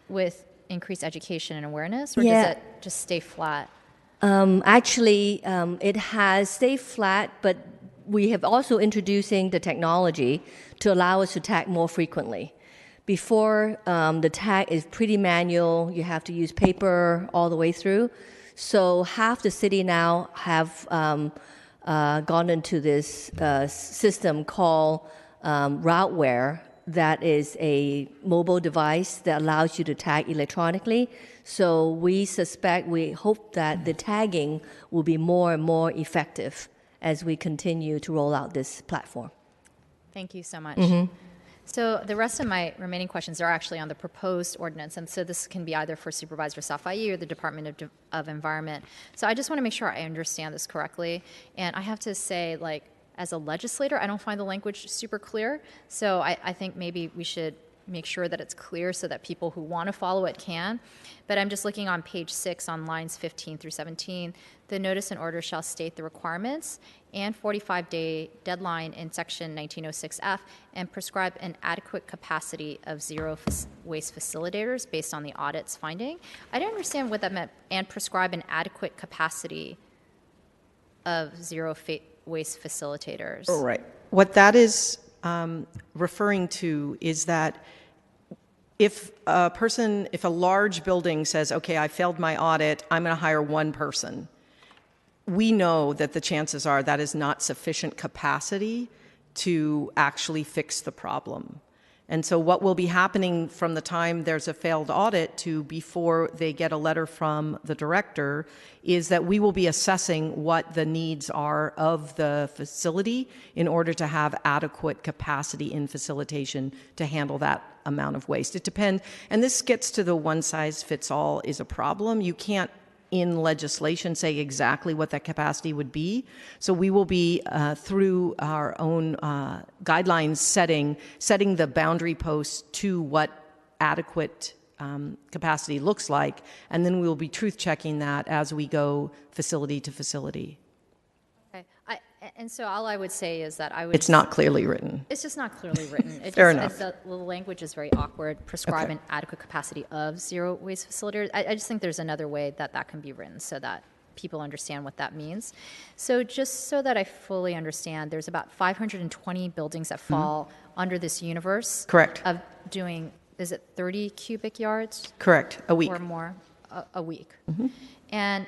with increased education and awareness, or Yeah. does it just stay flat? Actually, it has stayed flat, but we have also introducing the technology to allow us to tag more frequently. Before, the tag is pretty manual. You have to use paper all the way through. So half the city now have gone into this system called Routeware, that is a mobile device that allows you to tag electronically. So we hope that the tagging will be more and more effective as we continue to roll out this platform. Thank you so much. Mm-hmm. So the rest of my remaining questions are actually on the proposed ordinance, and so this can be either for Supervisor Safai or the Department of Environment. So I just want to make sure I understand this correctly, and I have to say, like, as a legislator, I don't find the language super clear, so I think maybe we should make sure that it's clear so that people who want to follow it can. But I'm just looking on page 6 on lines 15 through 17. The notice and order shall state the requirements and 45-day deadline in section 1906F and prescribe an adequate capacity of zero waste facilitators based on the audit's finding. I didn't understand what that meant, and prescribe an adequate capacity of zero waste facilitators. Right. What that is referring to is that if a large building says, okay, I failed my audit, I'm going to hire one person, we know that the chances are that is not sufficient capacity to actually fix the problem. And so what will be happening from the time there's a failed audit to before they get a letter from the director is that we will be assessing what the needs are of the facility in order to have adequate capacity in facilitation to handle that amount of waste. It depends, and this gets to the one size fits all is a problem. You can't in legislation say exactly what that capacity would be. So we will be, through our own guidelines, setting the boundary posts to what adequate capacity looks like, and then we will be truth checking that as we go facility to facility. Okay. And so all I would say is that I would... It's not clearly written. It's just not clearly written. Fair enough. The language is very awkward, prescribe an adequate capacity of zero waste facilities. I just think there's another way that that can be written so that people understand what that means. So just so that I fully understand, there's about 520 buildings that fall under this universe. Correct. Of doing, is it 30 cubic yards? Correct. A week. Or more a week. And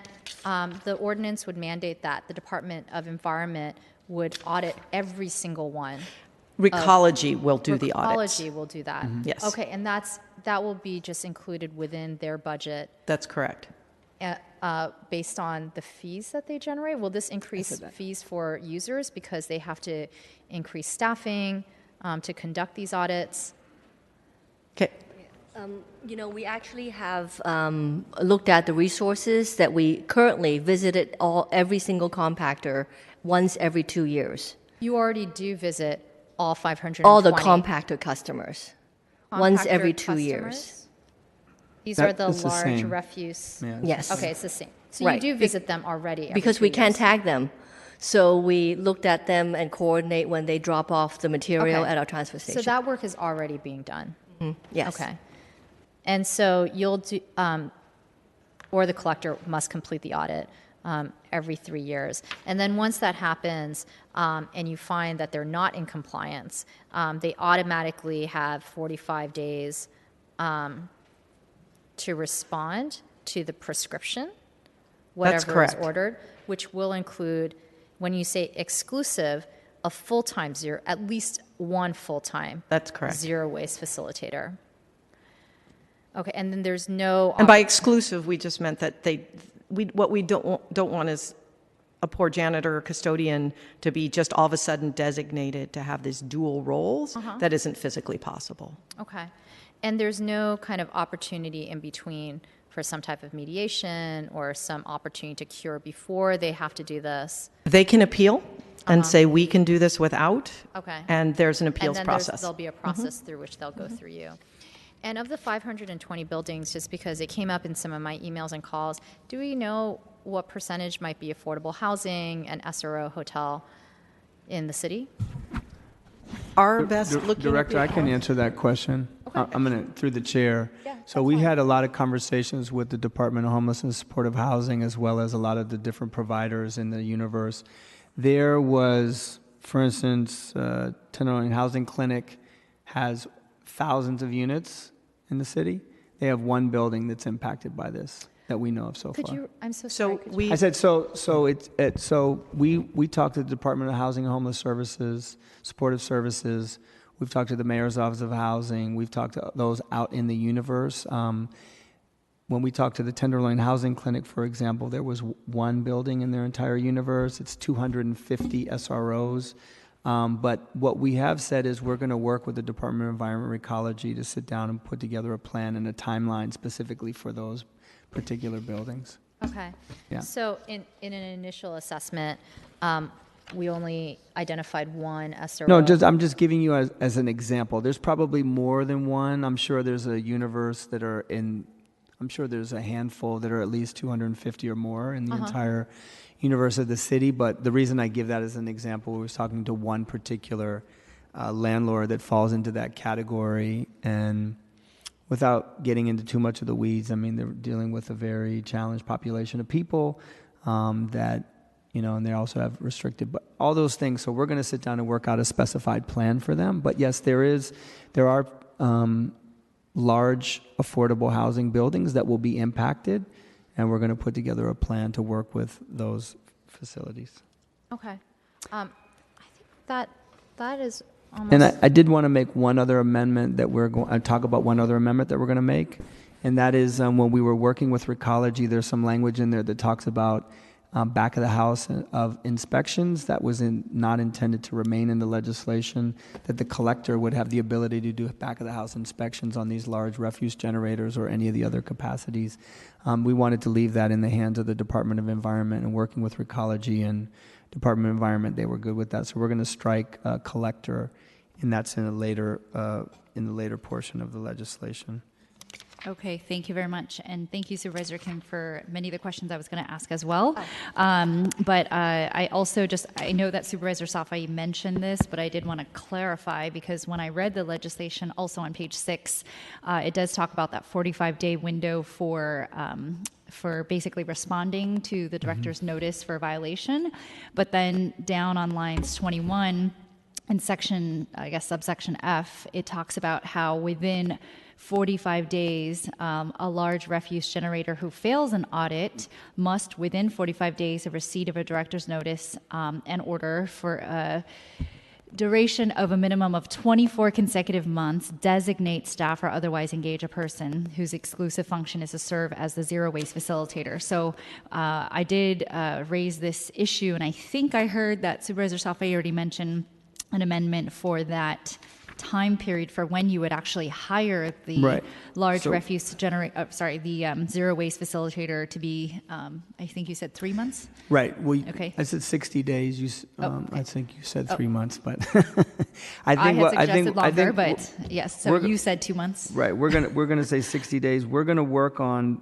the ordinance would mandate that the Department of Environment would audit every single one. Recology will do the audits. Recology will do that. Yes. Okay, and that will be just included within their budget That's correct. based on the fees that they generate. Will this increase fees for users because they have to increase staffing to conduct these audits? Okay. You know, we actually have looked at the resources that we currently visited every single compactor once every 2 years. You already do visit all 520. All the compactor customers, once every 2 customers? years. These are the It's the large same. refuse. Yeah. Yes. Okay, it's the same. So Right. you do visit them already every Because 2 we can't years. tag them. So we looked at them and coordinate when they drop off the material Okay. at our transfer station. So that work is already being done. Yes. Okay. And so you'll do, or the collector must complete the audit every 3 years. And then once that happens and you find that they're not in compliance, they automatically have 45 days to respond to the prescription, whatever is correct. ordered, which will include, when you say exclusive, a full-time zero, at least one full-time That's correct. zero waste facilitator. Okay, and then there's no... And by exclusive, we just meant that what we don't want is a poor janitor or custodian to be just all of a sudden designated to have these dual roles. That isn't physically possible. Okay. And there's no kind of opportunity in between for some type of mediation or some opportunity to cure before they have to do this? They can appeal and say, we can do this without. Okay. And there's an appeals and then process. there'll be a process through which they'll go through you. And of the 520 buildings, just because it came up in some of my emails and calls, do we know what percentage might be affordable housing and SRO hotel in the city? Our best looking Director, I at can answer that question. I'm going to, through the chair. Yeah, So we had a lot of conversations with the Department of Homelessness and Supportive Housing, as well as a lot of the different providers in the universe. There was, for instance, Tenderloin Housing Clinic has thousands of units in the city. They have one building that's impacted by this that we know of so Could far. you, I'm so sorry. So could you- we, I said, we talked to the Department of Housing and Homeless Services, Supportive Services. We've talked to the Mayor's Office of Housing. We've talked to those out in the universe. When we talked to the Tenderloin Housing Clinic, for example, there was one building in their entire universe. It's 250 SROs. But what we have said is we're going to work with the Department of Environment and Ecology to sit down and put together a plan and a timeline specifically for those particular buildings. Okay. Yeah. So in an initial assessment, we only identified one SRO. No, I'm just giving you as an example. There's probably more than one. I'm sure there's a universe that are in, I'm sure there's a handful that are at least 250 or more in the entire universe of the city. But the reason I give that as an example, we was talking to one particular landlord that falls into that category. And without getting into too much of the weeds, I mean, they're dealing with a very challenged population of people that, you know, and they also have restricted, but all those things. So we're going to sit down and work out a specified plan for them. But yes, there are large affordable housing buildings that will be impacted, and we're going to put together a plan to work with those facilities. Okay. I think that is almost. And I did want to make one other amendment that we're going, talk about one other amendment that we're going to make. And that is when we were working with Recology, there's some language in there that talks about back of the house of inspections that was not intended to remain in the legislation, that the collector would have the ability to do back of the house inspections on these large refuse generators or any of the other capacities. We wanted to leave that in the hands of the Department of Environment, and working with Recology and Department of Environment, they were good with that. So we're going to strike collector, and that's in a later in the later portion of the legislation. Okay, thank you very much. And thank you, Supervisor Kim, for many of the questions I was going to ask as well. But I also I know that Supervisor Safai mentioned this, but I did want to clarify, because when I read the legislation, also on page 6, it does talk about that 45-day window for basically responding to the director's notice for violation. But then down on lines 21 in subsection F, it talks about how within 45 days, a large refuse generator who fails an audit must, within 45 days of receipt of a director's notice and order for a duration of a minimum of 24 consecutive months, designate staff or otherwise engage a person whose exclusive function is to serve as the zero waste facilitator. So I did raise this issue, and I think I heard that Supervisor Safai already mentioned an amendment for that time period for when you would actually hire the large refuse the zero waste facilitator to be, I think you said 3 months? Right. Well, okay. I said 60 days. Okay. I think you said 3 months, but I had suggested longer, but yes. So you said 2 months. Right. We're gonna say 60 days. We're gonna work on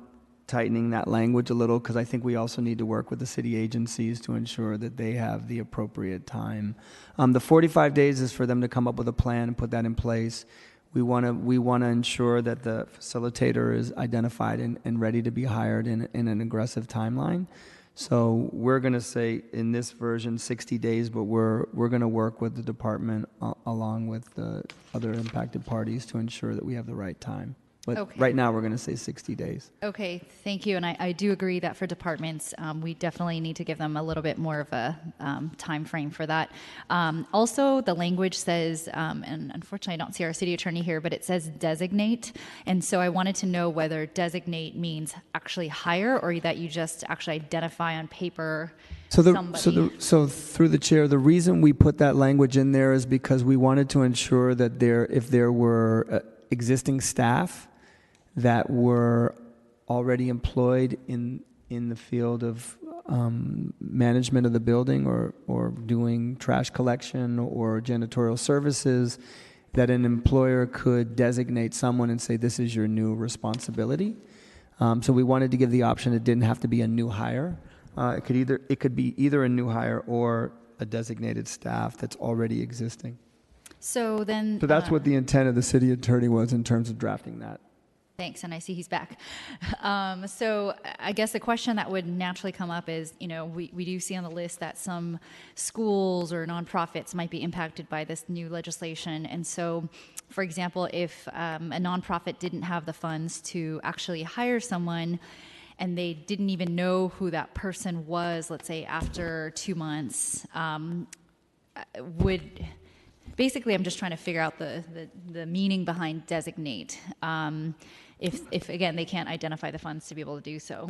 tightening that language a little, because I think we also need to work with the city agencies to ensure that they have the appropriate time. The 45 days is for them to come up with a plan and put that in place. We want to ensure that the facilitator is identified and ready to be hired in an aggressive timeline. So we're going to say in this version 60 days, but we're going to work with the department along with the other impacted parties to ensure that we have the right time. But right now, we're going to say 60 days. Okay, thank you. And I do agree that for departments, we definitely need to give them a little bit more of a time frame for that. Also, the language says, and unfortunately, I don't see our city attorney here, but it says designate. And so I wanted to know whether designate means actually hire, or that you just actually identify on paper somebody. So through the chair, the reason we put that language in there is because we wanted to ensure that if there were existing staff that were already employed in the field of management of the building or doing trash collection or janitorial services, that an employer could designate someone and say, this is your new responsibility. So we wanted to give the option. It didn't have to be a new hire. It could be either a new hire or a designated staff that's already existing. So that's what the intent of the city attorney was in terms of drafting that. Thanks, and I see he's back. So I guess the question that would naturally come up is, we do see on the list that some schools or nonprofits might be impacted by this new legislation. And so, for example, if a nonprofit didn't have the funds to actually hire someone, and they didn't even know who that person was, let's say after 2 months, basically, I'm just trying to figure out the meaning behind designate. If again, they can't identify the funds to be able to do so.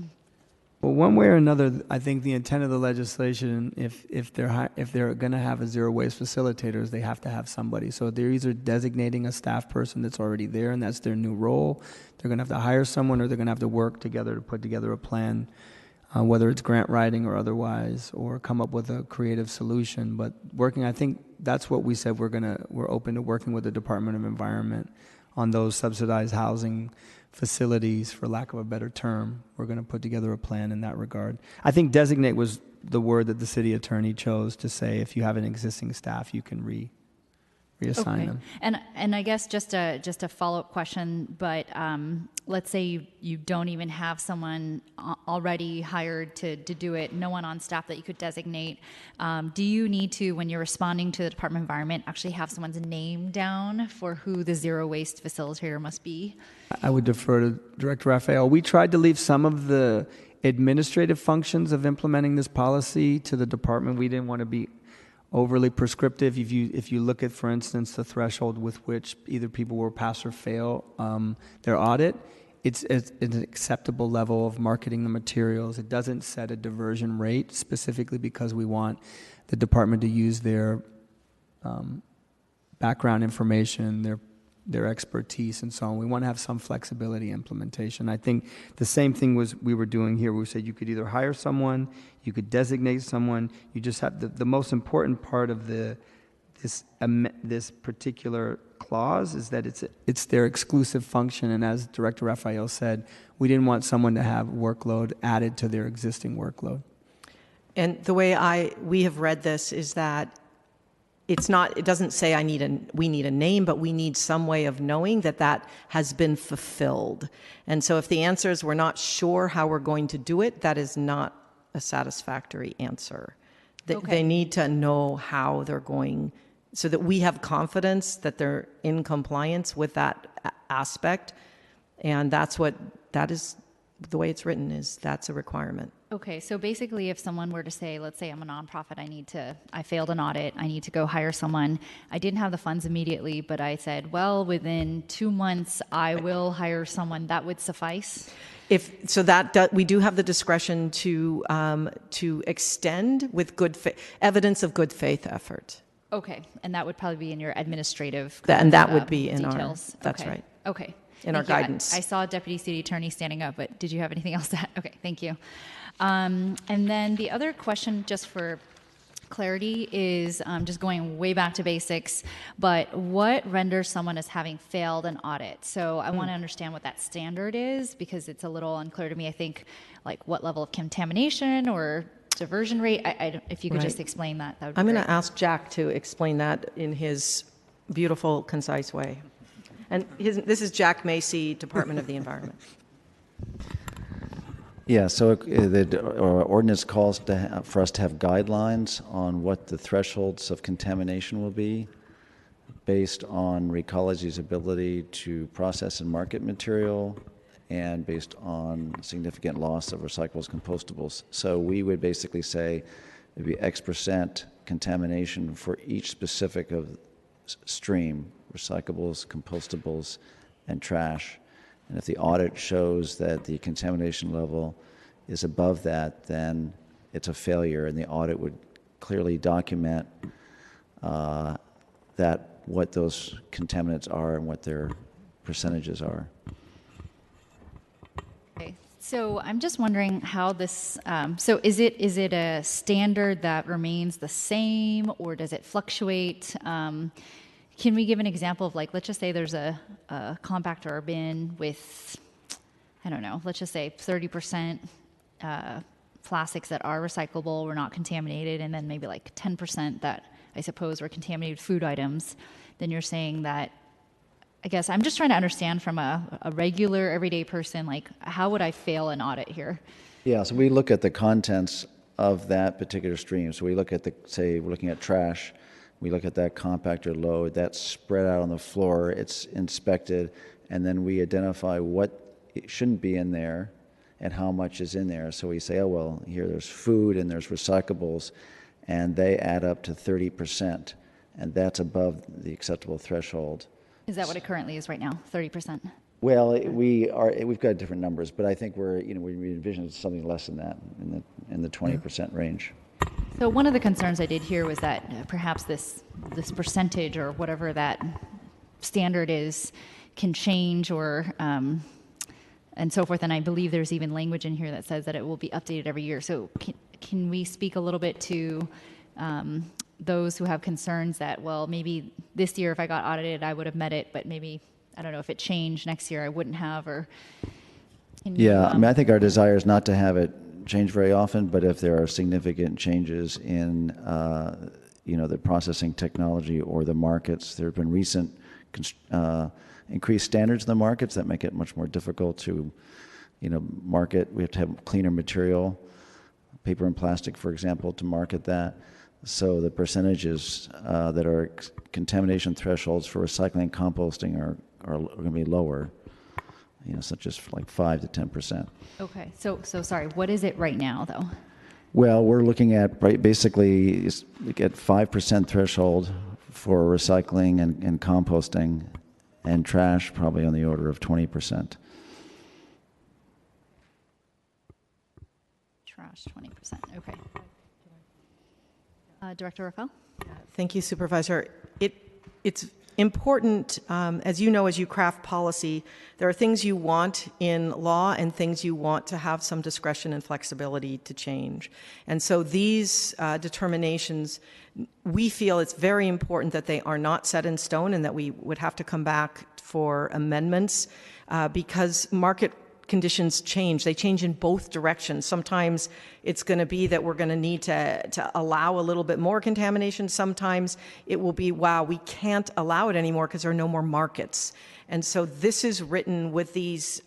Well, one way or another, I think the intent of the legislation, if they're going to have a zero waste facilitators, they have to have somebody. So they're either designating a staff person that's already there, and that's their new role. They're going to have to hire someone, or they're going to have to work together to put together a plan. Whether it's grant writing or otherwise, or come up with a creative solution. But I think that's what we said. We're open to working with the Department of Environment on those subsidized housing facilities, for lack of a better term. We're going to put together a plan in that regard. I think designate was the word that the city attorney chose to say, if you have an existing staff, you can reassign them. And I guess just a follow-up question, but let's say you don't even have someone already hired to do it, no one on staff that you could designate. Do you need to, when you're responding to the Department of Environment, actually have someone's name down for who the zero waste facilitator must be? I would defer to Director Raphael. We tried to leave some of the administrative functions of implementing this policy to the department. We didn't want to be overly prescriptive. If you look at, for instance, the threshold with which either people will pass or fail their audit, it's an acceptable level of marketing the materials. It doesn't set a diversion rate specifically because we want the department to use their background information, their expertise, and so on. We want to have some flexibility implementation. I think the same thing was we were doing here. We said you could either hire someone, you could designate someone. You just have the most important part of this particular clause is that it's their exclusive function. And as Director Raphael said, we didn't want someone to have workload added to their existing workload. And the way we have read this is that it doesn't say we need a name, but we need some way of knowing that has been fulfilled. And so if the answer is we're not sure how we're going to do it, that is not a satisfactory answer. They need to know how they're going, so that we have confidence that they're in compliance with that aspect. And that is the way it's written, is that's a requirement. Okay, so basically if someone were to say, let's say I'm a nonprofit, I failed an audit, I need to go hire someone. I didn't have the funds immediately, but I said, well, within 2 months, I will hire someone, that would suffice? We do have the discretion to extend with evidence of good faith effort. Okay, and that would probably be in your administrative And that would be in details. That's okay. right. Okay. In our guidance. I saw Deputy City Attorney standing up, but did you have anything else to add? Okay, thank you. And then the other question, just for clarity, is just going way back to basics, but what renders someone as having failed an audit? So I want to understand what that standard is, because it's a little unclear to me. I think, like, what level of contamination or diversion rate? If you could just explain that, that would be I'm great. going to ask Jack to explain that in his beautiful, concise way. And this is Jack Macy, Department of the Environment. Yeah, so the ordinance calls for us to have guidelines on what the thresholds of contamination will be based on Recology's ability to process and market material and based on significant loss of recyclables, compostables. So we would basically say it'd be X% contamination for each specific of stream, recyclables, compostables, and trash. And if the audit shows that the contamination level is above that, then it's a failure, and the audit would clearly document what those contaminants are and what their percentages are. Okay. So I'm just wondering how this, so is it a standard that remains the same, or does it fluctuate? Can we give an example of, like, let's just say there's a compactor or bin with, I don't know, let's just say 30% plastics that are recyclable were not contaminated, and then maybe like 10% that I suppose were contaminated food items. Then you're saying that, I guess I'm just trying to understand from a regular everyday person, like, how would I fail an audit here? Yeah, so we look at the contents of that particular stream. So we look at we're looking at trash. We look at that compactor load, that's spread out on the floor, it's inspected, and then we identify what shouldn't be in there and how much is in there. So we say, oh, well, here there's food and there's recyclables, and they add up to 30%, and that's above the acceptable threshold. Is that what it currently is right now, 30%? Well, we've got different numbers, but I think we envision something less than that, in the 20% range. So one of the concerns I did hear was that perhaps this percentage or whatever that standard is can change, or and so forth. And I believe there's even language in here that says that it will be updated every year. So can we speak a little bit to those who have concerns that, well, maybe this year if I got audited I would have met it, but maybe, I don't know, if it changed next year I wouldn't have, or... I think our desire is not to have it change very often, but if there are significant changes in the processing technology or the markets, there have been recent increased standards in the markets that make it much more difficult to market. We have to have cleaner material, paper and plastic, for example, to market that. So the percentages that are contamination thresholds for recycling and composting are going to be lower. such as like 5 to 10%. Okay, so sorry, what is it right now, though? Well, we're looking at basically at 5% threshold for recycling and composting, and trash probably on the order of 20%. Trash, 20%, okay. Director Rafael? Thank you, Supervisor. It's important, as you know, as you craft policy, there are things you want in law and things you want to have some discretion and flexibility to change. And so these determinations, we feel it's very important that they are not set in stone and that we would have to come back for amendments because market conditions change. They change in both directions. Sometimes it's going to be that we're going to need to allow a little bit more contamination. Sometimes it will be, wow, we can't allow it anymore because there are no more markets. And so this is written with these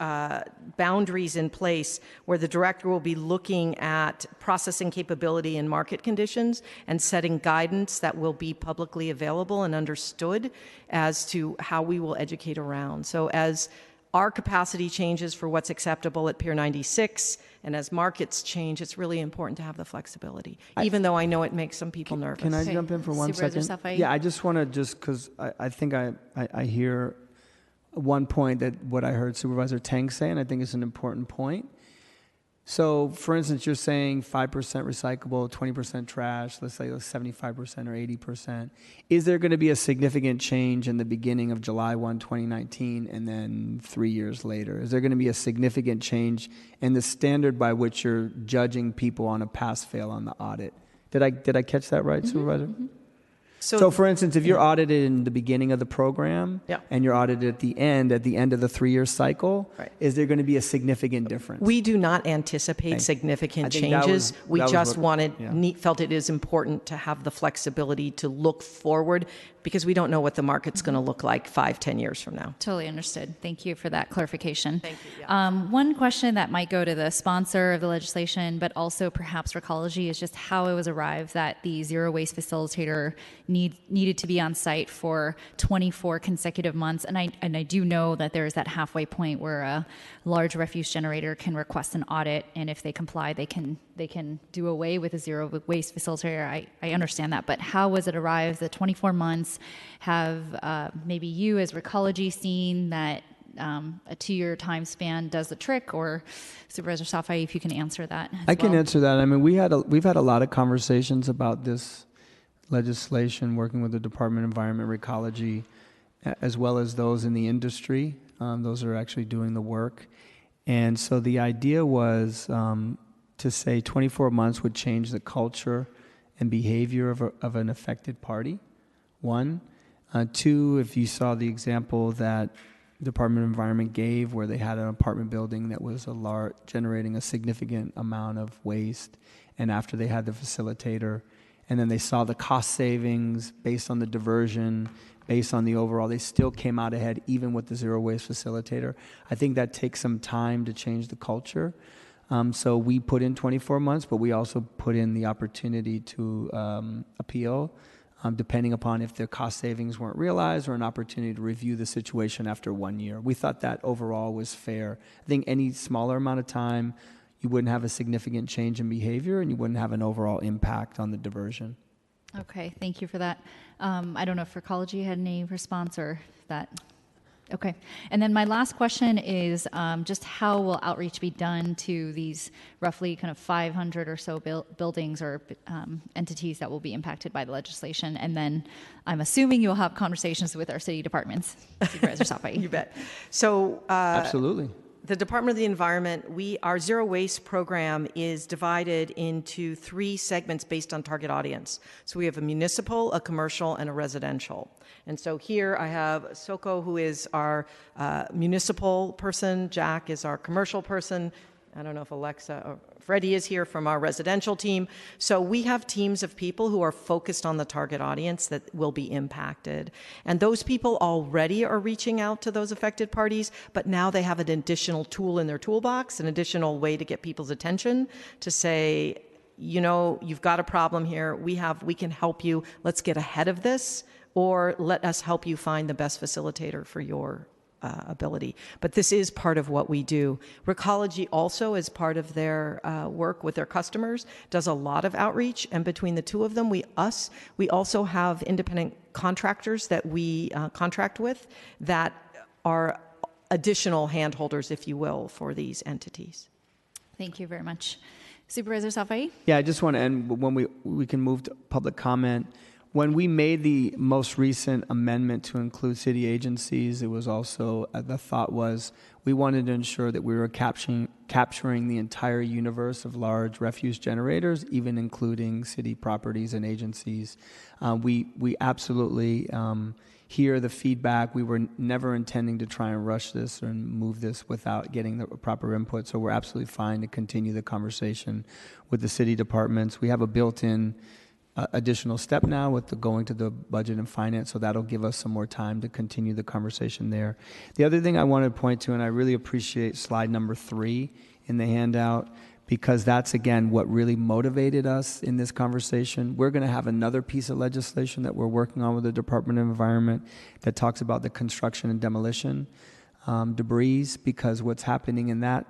boundaries in place where the director will be looking at processing capability and market conditions and setting guidance that will be publicly available and understood as to how we will educate around. So as our capacity changes for what's acceptable at Pier 96, and as markets change, it's really important to have the flexibility, even though I know it makes some people nervous. Can I jump in for one Supervisor second? Safai? Yeah, I just want to because I think I hear one point that what I heard Supervisor Tang say, and I think it's an important point. So, for instance, you're saying 5% recyclable, 20% trash, let's say 75% or 80%. Is there going to be a significant change in the beginning of July 1, 2019, and then 3 years later? Is there going to be a significant change in the standard by which you're judging people on a pass-fail on the audit? Did I catch that right, Supervisor? Mm-hmm. So, for instance, if you're audited in the beginning of the program and you're audited at the end of the 3-year cycle, is there going to be a significant difference? We do not anticipate significant changes. We just felt it is important to have the flexibility to look forward because we don't know what the market's going to look like 5-10 years from now. Totally understood. Thank you for that clarification. Thank you. Yeah. One question that might go to the sponsor of the legislation, but also perhaps Recology, is just how it was arrived that the zero waste facilitator needed to be on site for 24 consecutive months. And I do know that there is that halfway point where a large refuse generator can request an audit, and if they comply, they can do away with a zero waste facilitator. I understand that, but how was it arrived? The 24 months. Have maybe you as Recology seen that a 2-year time span does the trick, or Supervisor Safai, if you can answer that. I can answer that. I mean, we've had a lot of conversations about this legislation, working with the Department of Environment, Recology, as well as those in the industry. Those are actually doing the work. And so the idea was to say 24 months would change the culture and behavior of an affected party. 1. 2, if you saw the example that Department of Environment gave where they had an apartment building that was generating a significant amount of waste, and after they had the facilitator, and then they saw the cost savings based on the diversion, based on the overall, they still came out ahead even with the zero waste facilitator. I think that takes some time to change the culture. So we put in 24 months, but we also put in the opportunity to appeal, depending upon if the cost savings weren't realized, or an opportunity to review the situation after 1 year. We thought that overall was fair. I think any smaller amount of time, you wouldn't have a significant change in behavior and you wouldn't have an overall impact on the diversion. Okay, thank you for that. I don't know if Recology had any response or that. Okay. And then my last question is just how will outreach be done to these roughly kind of 500 or so buildings or entities that will be impacted by the legislation? And then I'm assuming you'll have conversations with our city departments. Supervisor Safai. You bet. So absolutely. The Department of the Environment, our zero waste program is divided into 3 segments based on target audience. So we have a municipal, a commercial, and a residential. And so here I have Soko, who is our municipal person. Jack is our commercial person. I don't know if Alexa or Freddie is here from our residential team. So we have teams of people who are focused on the target audience that will be impacted. And those people already are reaching out to those affected parties, but now they have an additional tool in their toolbox, an additional way to get people's attention to say, you know, you've got a problem here. We can help you. Let's get ahead of this, or let us help you find the best facilitator for your ability. But this is part of what we do. Recology also, as part of their work with their customers, does a lot of outreach. And between the two of them, we also have independent contractors that we contract with that are additional handholders, if you will, for these entities. Thank you very much. Supervisor Safai? Yeah, I just want to end when we can move to public comment. When we made the most recent amendment to include city agencies, it was also, the thought was we wanted to ensure that we were capturing the entire universe of large refuse generators, even including city properties and agencies. We absolutely hear the feedback. We were never intending to try and rush this or move this without getting the proper input, so we're absolutely fine to continue the conversation with the city departments. We have a built-in additional step now with the going to the budget and finance, so that'll give us some more time to continue the conversation there. The other thing I wanted to point to, and I really appreciate slide number 3 in the handout, because that's, again, what really motivated us in this conversation. We're going to have another piece of legislation that we're working on with the Department of Environment that talks about the construction and demolition debris, because what's happening in that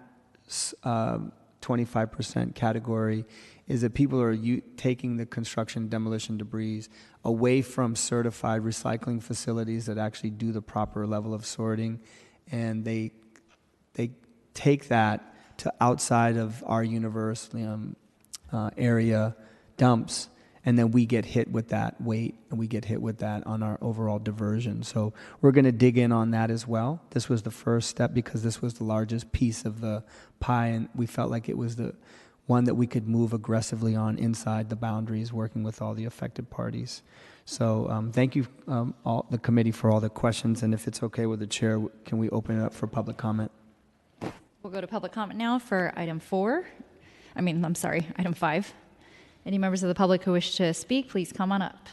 25% category is that people are taking the construction demolition debris away from certified recycling facilities that actually do the proper level of sorting, and they take that to outside of our universe area dumps, and then we get hit with that weight, and we get hit with that on our overall diversion. So we're going to dig in on that as well. This was the first step because this was the largest piece of the pie, and we felt like it was the one that we could move aggressively on inside the boundaries, working with all the affected parties. So thank you, all the committee, for all the questions, and if it's okay with the chair, can we open it up for public comment? We'll go to public comment now for item 5. Any members of the public who wish to speak, please come on up.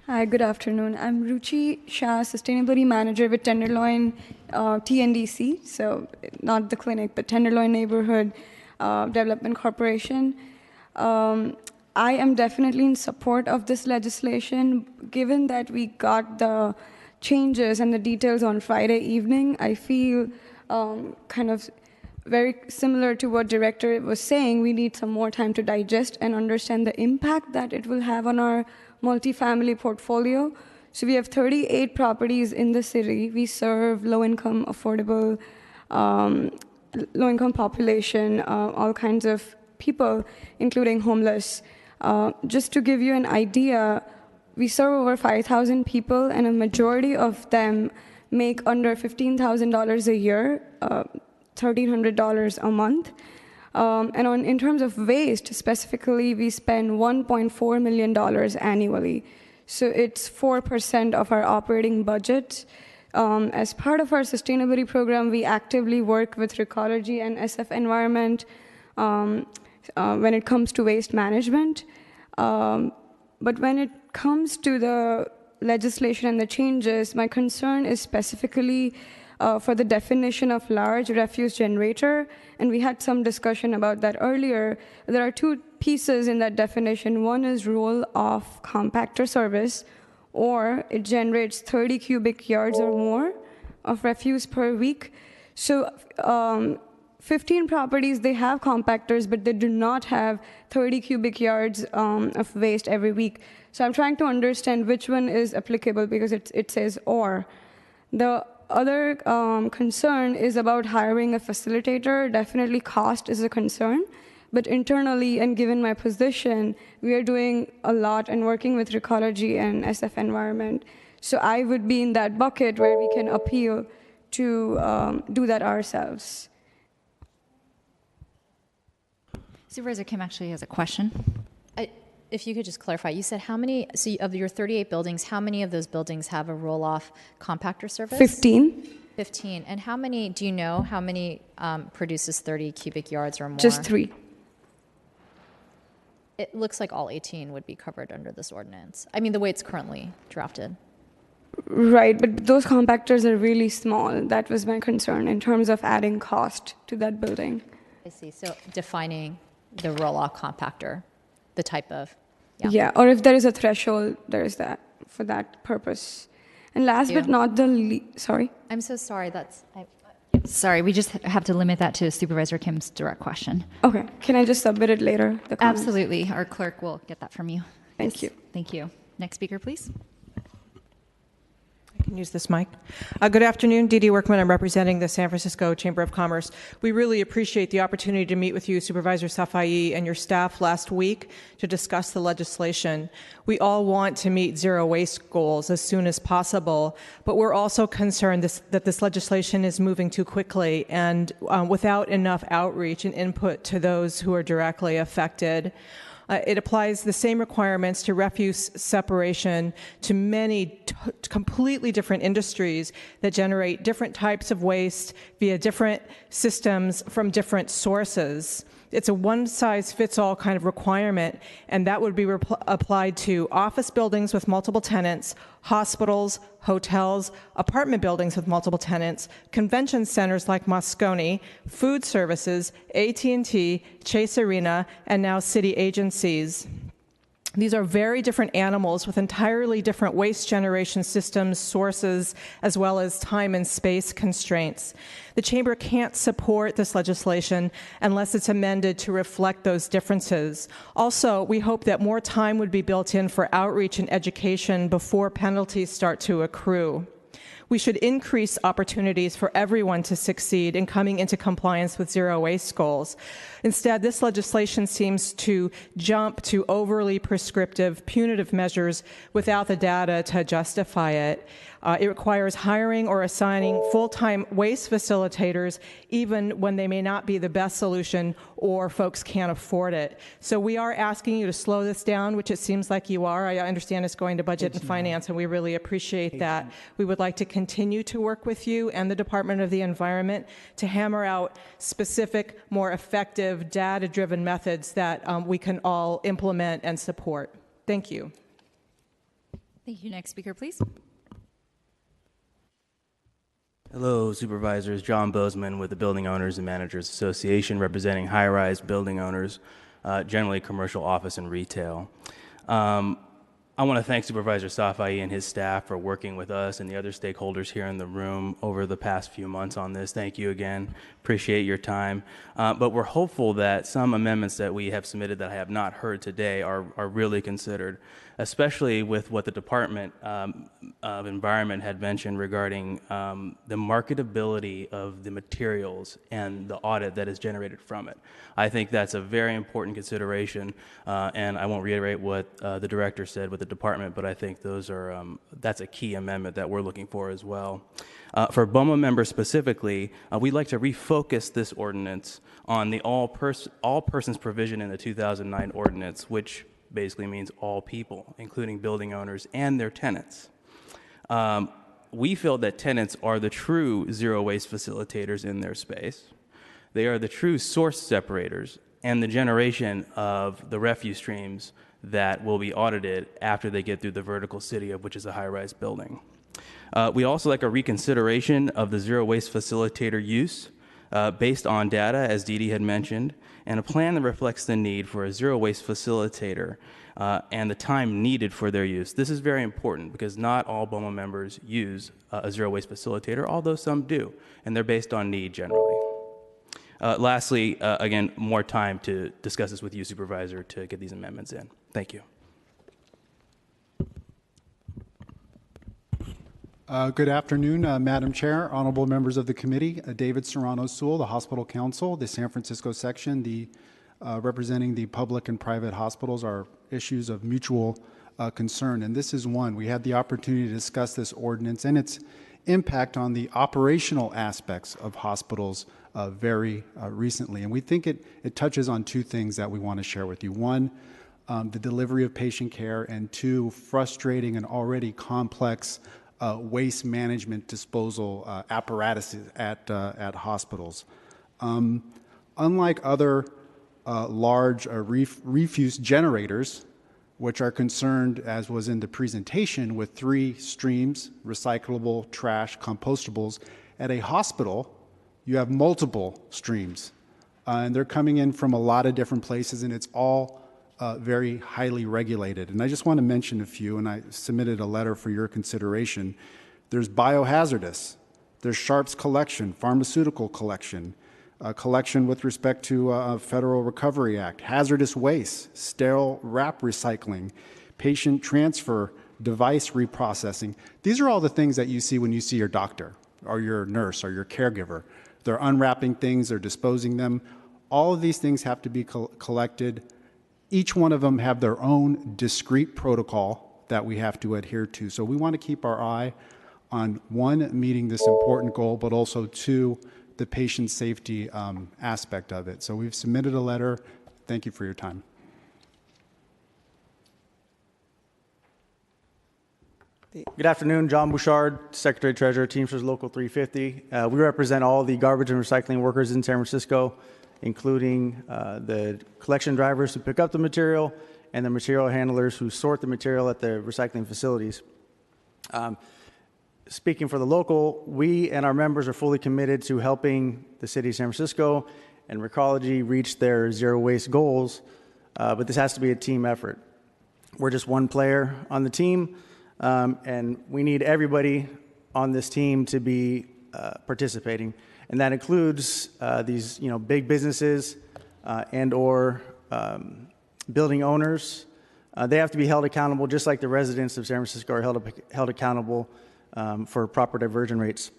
Hi, good afternoon. I'm Ruchi Shah, Sustainability Manager with Tenderloin TNDC, so not the clinic, but Tenderloin Neighborhood Development Corporation. I am definitely in support of this legislation. Given that we got the changes and the details on Friday evening, I feel kind of very similar to what Director was saying. We need some more time to digest and understand the impact that it will have on our multifamily portfolio. So we have 38 properties in the city. We serve low-income, affordable, low-income population, all kinds of people, including homeless. Just to give you an idea, we serve over 5,000 people, and a majority of them make under $15,000 a year, $1,300 a month. And in terms of waste, specifically, we spend $1.4 million annually. So it's 4% of our operating budget. As part of our sustainability program, we actively work with Recology and SF Environment when it comes to waste management. But when it comes to the legislation and the changes, my concern is specifically for the definition of large refuse generator, and we had some discussion about that earlier. There are two pieces in that definition. One is roll-off compactor service, or it generates 30 cubic yards or more of refuse per week. So 15 properties, they have compactors, but they do not have 30 cubic yards of waste every week. So I'm trying to understand which one is applicable, because it says or. The other concern is about hiring a facilitator. Definitely cost is a concern, but internally, and given my position, we are doing a lot and working with Recology and SF Environment. So I would be in that bucket where we can appeal to do that ourselves. Supervisor Kim actually has a question. If you could just clarify, you said how many, of your 38 buildings, how many of those buildings have a roll-off compactor service? 15. 15. And how many, do you know how many produces 30 cubic yards or more? Just 3. It looks like all 18 would be covered under this ordinance. I mean, the way it's currently drafted. Right, but those compactors are really small. That was my concern in terms of adding cost to that building. I see. So defining the roll-off compactor, the type of, yeah, or if there is a threshold, there is that. for that purpose. And last but not the least, sorry. I'm so sorry. Sorry, we just have to limit that to Supervisor Kim's direct question. Okay, can I just submit it later? The comments? Absolutely. Our clerk will get that from you. Thank you. Thank you. Next speaker, please. I can use this mic. Good afternoon, Dee Dee Workman. I'm representing the San Francisco Chamber of Commerce. We really appreciate the opportunity to meet with you, Supervisor Safai, and your staff last week to discuss the legislation. We all want to meet zero waste goals as soon as possible, but we're also concerned that this legislation is moving too quickly and without enough outreach and input to those who are directly affected. It applies the same requirements to refuse separation to many completely different industries that generate different types of waste via different systems from different sources. It's a one-size-fits-all kind of requirement, and that would be applied to office buildings with multiple tenants, hospitals, hotels, apartment buildings with multiple tenants, convention centers like Moscone, food services, AT&T, Chase Arena, and now city agencies. These are very different animals with entirely different waste generation systems, sources, as well as time and space constraints. The Chamber can't support this legislation unless it's amended to reflect those differences. Also, we hope that more time would be built in for outreach and education before penalties start to accrue. We should increase opportunities for everyone to succeed in coming into compliance with zero waste goals. Instead, this legislation seems to jump to overly prescriptive, punitive measures without the data to justify it. It requires hiring or assigning full-time waste facilitators even when they may not be the best solution or folks can't afford it. So we are asking you to slow this down, which it seems like you are. I understand it's going to Budget and Finance, and we really appreciate that. We would like to continue to work with you and the Department of the Environment to hammer out specific, more effective, data-driven methods that we can all implement and support. Thank you. Thank you. Next speaker, please. Hello, Supervisors. John Bozeman with the Building Owners and Managers Association, representing high-rise building owners, generally commercial office and retail. I want to thank Supervisor Safai and his staff for working with us and the other stakeholders here in the room over the past few months on this. Thank you again. Appreciate your time. But we're hopeful that some amendments that we have submitted that I have not heard today are really considered, especially with what the Department of Environment had mentioned regarding the marketability of the materials and the audit that is generated from it. I think that's a very important consideration, and I won't reiterate what the director said with the department, but I think those are that's a key amendment that we're looking for as well. For BOMA members specifically, we'd like to refocus this ordinance on the all persons provision in the 2009 ordinance, which basically means all people, including building owners and their tenants. We feel that tenants are the true zero waste facilitators in their space. They are the true source separators and the generation of the refuse streams that will be audited after they get through the vertical city of which is a high-rise building. We also like a reconsideration of the zero waste facilitator use based on data, as Dee Dee had mentioned, and a plan that reflects the need for a zero waste facilitator and the time needed for their use. This is very important because not all BOMA members use a zero waste facilitator, although some do, and they're based on need generally. Lastly, again, more time to discuss this with you, Supervisor, to get these amendments in. Thank you. Good afternoon, Madam Chair, honorable members of the committee. David Serrano-Sewell, the Hospital Council, the San Francisco section, representing the public and private hospitals, are issues of mutual concern, and this is one. We had the opportunity to discuss this ordinance and its impact on the operational aspects of hospitals very recently, and we think it touches on two things that we want to share with you. One, the delivery of patient care, and two, frustrating and already complex waste management disposal apparatuses at hospitals. Unlike other large refuse generators, which are concerned, as was in the presentation, with three streams: recyclable, trash, compostables, at a hospital, you have multiple streams. And they're coming in from a lot of different places, and it's all very highly regulated. And I just want to mention a few, and I submitted a letter for your consideration. There's biohazardous, there's Sharps collection, pharmaceutical collection, collection with respect to Federal Recovery Act, hazardous waste, sterile wrap recycling, patient transfer, device reprocessing. These are all the things that you see when you see your doctor or your nurse or your caregiver. They're unwrapping things, they're disposing them. All of these things have to be collected. Each one of them have their own discrete protocol that we have to adhere to. So we want to keep our eye on, one, meeting this important goal, but also, two, the patient safety aspect of it. So we've submitted a letter. Thank you for your time. Good afternoon, John Bouchard, Secretary Treasurer, Teamsters Local 350. We represent all the garbage and recycling workers in San Francisco, including the collection drivers who pick up the material and the material handlers who sort the material at the recycling facilities. Speaking for the local, we and our members are fully committed to helping the city of San Francisco and Recology reach their zero waste goals, but this has to be a team effort. We're just one player on the team, and we need everybody on this team to be participating. And that includes these, big businesses and/or building owners. They have to be held accountable, just like the residents of San Francisco are held accountable for proper diversion rates.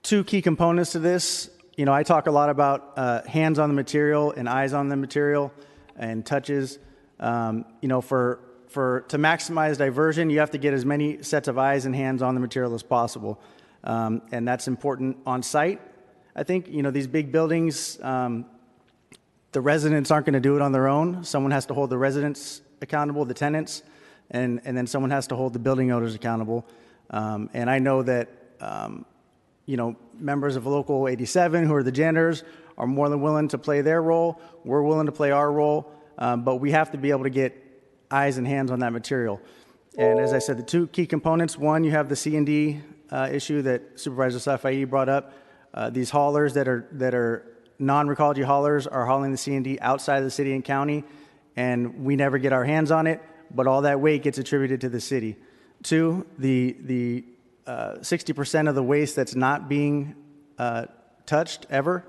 Two key components to this. I talk a lot about hands on the material and eyes on the material and touches. To maximize diversion, you have to get as many sets of eyes and hands on the material as possible. And that's important on site. I think, these big buildings, the residents aren't going to do it on their own. Someone has to hold the residents accountable, the tenants, and then someone has to hold the building owners accountable. And I know that, members of Local 87, who are the janitors, are more than willing to play their role. We're willing to play our role, but we have to be able to get eyes and hands on that material. And as I said, the two key components: one, you have the C&D issue that Supervisor Safai brought up. These haulers that are non-Recology haulers are hauling the C&D outside of the city and county, and we never get our hands on it, but all that weight gets attributed to the city. Two, the 60% of the waste that's not being touched ever,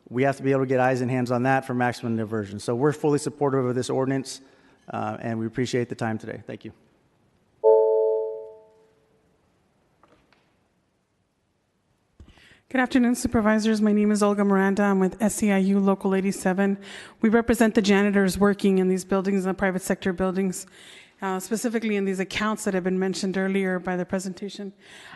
we have to be able to get eyes and hands on that for maximum diversion. So we're fully supportive of this ordinance, and we appreciate the time today. Thank you. Good afternoon, supervisors. My name is Olga Miranda. I'm with SEIU Local 87. We represent the janitors working in these buildings, in the private sector buildings, specifically in these accounts that have been mentioned earlier by the presentation.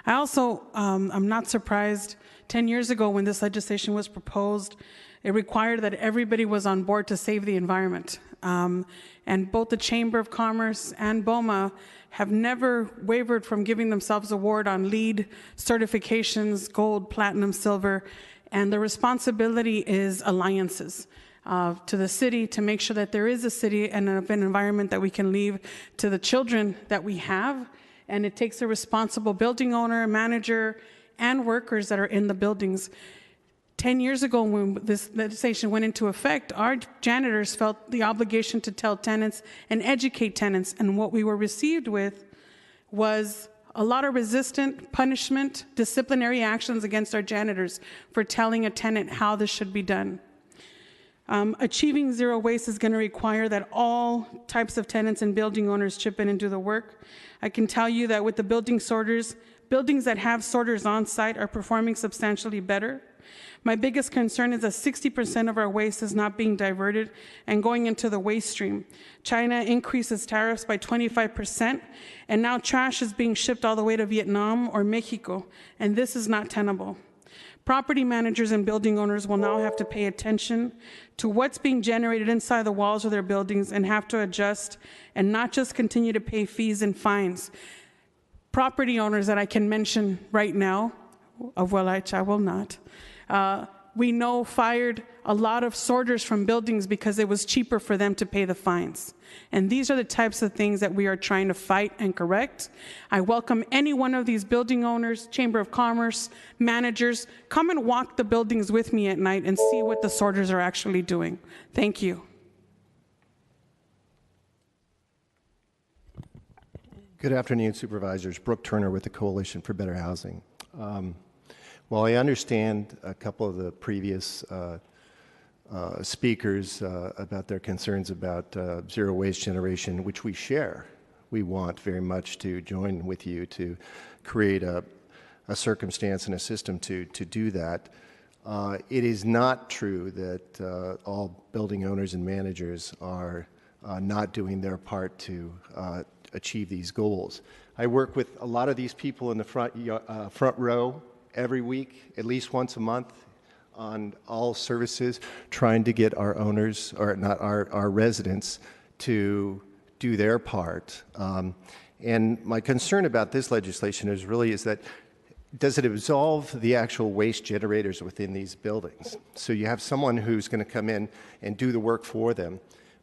I also, I'm not surprised, 10 years ago when this legislation was proposed, it required that everybody was on board to save the environment. And both the Chamber of Commerce and BOMA have never wavered from giving themselves award on LEED certifications, gold, platinum, silver, and the responsibility is alliances to the city to make sure that there is a city and an environment that we can leave to the children that we have, and it takes a responsible building owner, manager, and workers that are in the buildings. 10 years ago, when this legislation went into effect, our janitors felt the obligation to tell tenants and educate tenants, and what we were received with was a lot of resistant punishment, disciplinary actions against our janitors for telling a tenant how this should be done. Achieving zero waste is going to require that all types of tenants and building owners chip in and do the work. I can tell you that with the building sorters, buildings that have sorters on site are performing substantially better. My biggest concern is that 60% of our waste is not being diverted and going into the waste stream. China increases tariffs by 25%, and now trash is being shipped all the way to Vietnam or Mexico, and this is not tenable. Property managers and building owners will now have to pay attention to what's being generated inside the walls of their buildings and have to adjust and not just continue to pay fees and fines. Property owners that I can mention right now, of which I will not, we know fired a lot of sorters from buildings because it was cheaper for them to pay the fines. And these are the types of things that we are trying to fight and correct. I welcome any one of these building owners, Chamber of Commerce, managers, come and walk the buildings with me at night and see what the sorters are actually doing. Thank you. Good afternoon, Supervisors. Brooke Turner with the Coalition for Better Housing. While I understand a couple of the previous speakers about their concerns about zero waste generation, which we share, we want very much to join with you to create a circumstance and a system to do that. It is not true that all building owners and managers are not doing their part to achieve these goals. I work with a lot of these people in the front row every week, at least once a month, on all services, trying to get our owners, or not our residents, to do their part. And my concern about this legislation is that does it absolve the actual waste generators within these buildings? So you have someone who's going to come in and do the work for them,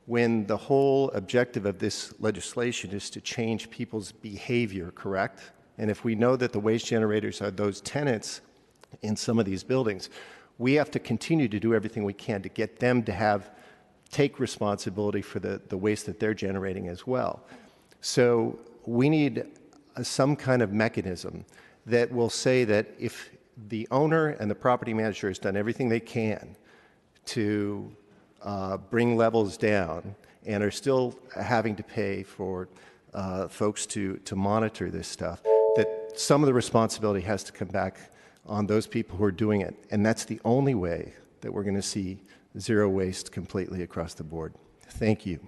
when the whole objective of this legislation is to change people's behavior, correct? And if we know that the waste generators are those tenants in some of these buildings, we have to continue to do everything we can to get them to take responsibility for the waste that they're generating as well. So we need some kind of mechanism that will say that if the owner and the property manager has done everything they can to bring levels down and are still having to pay for folks to monitor this stuff, that some of the responsibility has to come back on those people who are doing it. And that's the only way that we're going to see zero waste completely across the board. Thank you.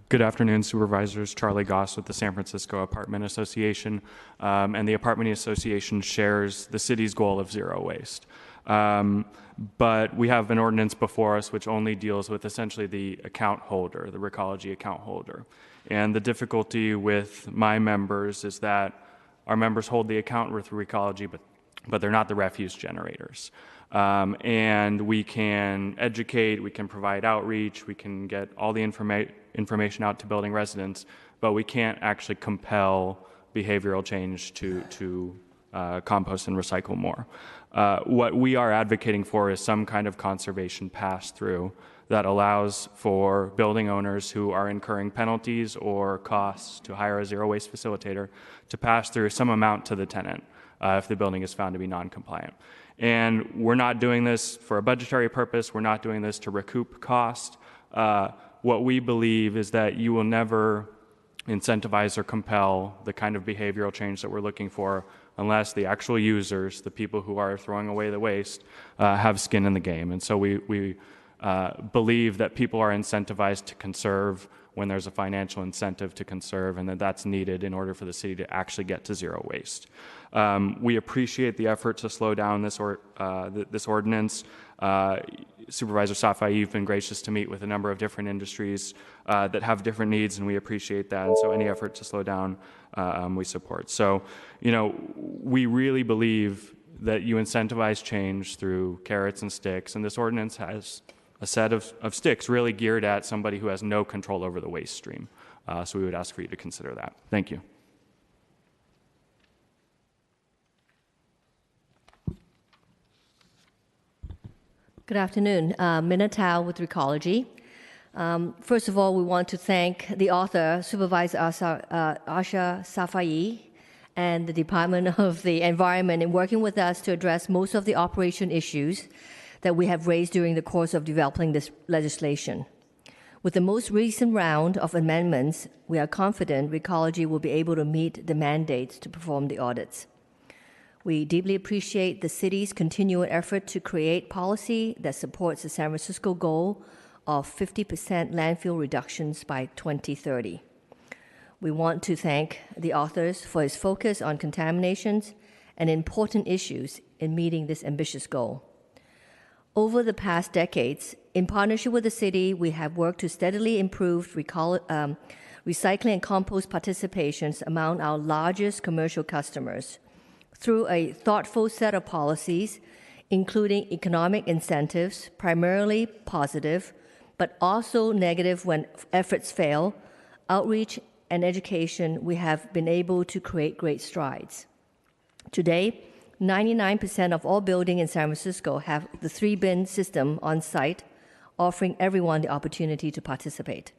Good afternoon, Supervisors. Charlie Goss with the San Francisco Apartment Association. And the Apartment Association shares the city's goal of zero waste. But we have an ordinance before us which only deals with essentially the account holder, the Recology account holder. And the difficulty with my members is that our members hold the account with Recology, but they're not the refuse generators. And we can educate, we can provide outreach, we can get all the information out to building residents, but we can't actually compel behavioral change to compost and recycle more. What we are advocating for is some kind of conservation pass-through that allows for building owners who are incurring penalties or costs to hire a zero-waste facilitator to pass through some amount to the tenant if the building is found to be non-compliant. And we're not doing this for a budgetary purpose. We're not doing this to recoup cost. What we believe is that you will never incentivize or compel the kind of behavioral change that we're looking for unless the actual users, the people who are throwing away the waste, have skin in the game. And so we believe that people are incentivized to conserve when there's a financial incentive to conserve, and that that's needed in order for the city to actually get to zero waste. We appreciate the effort to slow down this ordinance. Supervisor Safai, you've been gracious to meet with a number of different industries that have different needs, and we appreciate that. And so any effort to slow down, we support. So, we really believe that you incentivize change through carrots and sticks, and this ordinance has a set of sticks really geared at somebody who has no control over the waste stream. So we would ask for you to consider that. Thank you. Good afternoon. Minna Tao with Recology. First of all, we want to thank the author, Supervisor Asha Safai, and the Department of the Environment in working with us to address most of the operation issues that we have raised during the course of developing this legislation. With the most recent round of amendments, we are confident Recology will be able to meet the mandates to perform the audits. We deeply appreciate the city's continual effort to create policy that supports the San Francisco goal of 50% landfill reductions by 2030. We want to thank the authors for his focus on contaminations and important issues in meeting this ambitious goal. Over the past decades, in partnership with the city, we have worked to steadily improve recycling recycling and compost participations among our largest commercial customers through a thoughtful set of policies, including economic incentives, primarily positive, but also negative when efforts fail, outreach and education, we have been able to create great strides. Today, 99% of all buildings in San Francisco have the 3-bin system on site, offering everyone the opportunity to participate.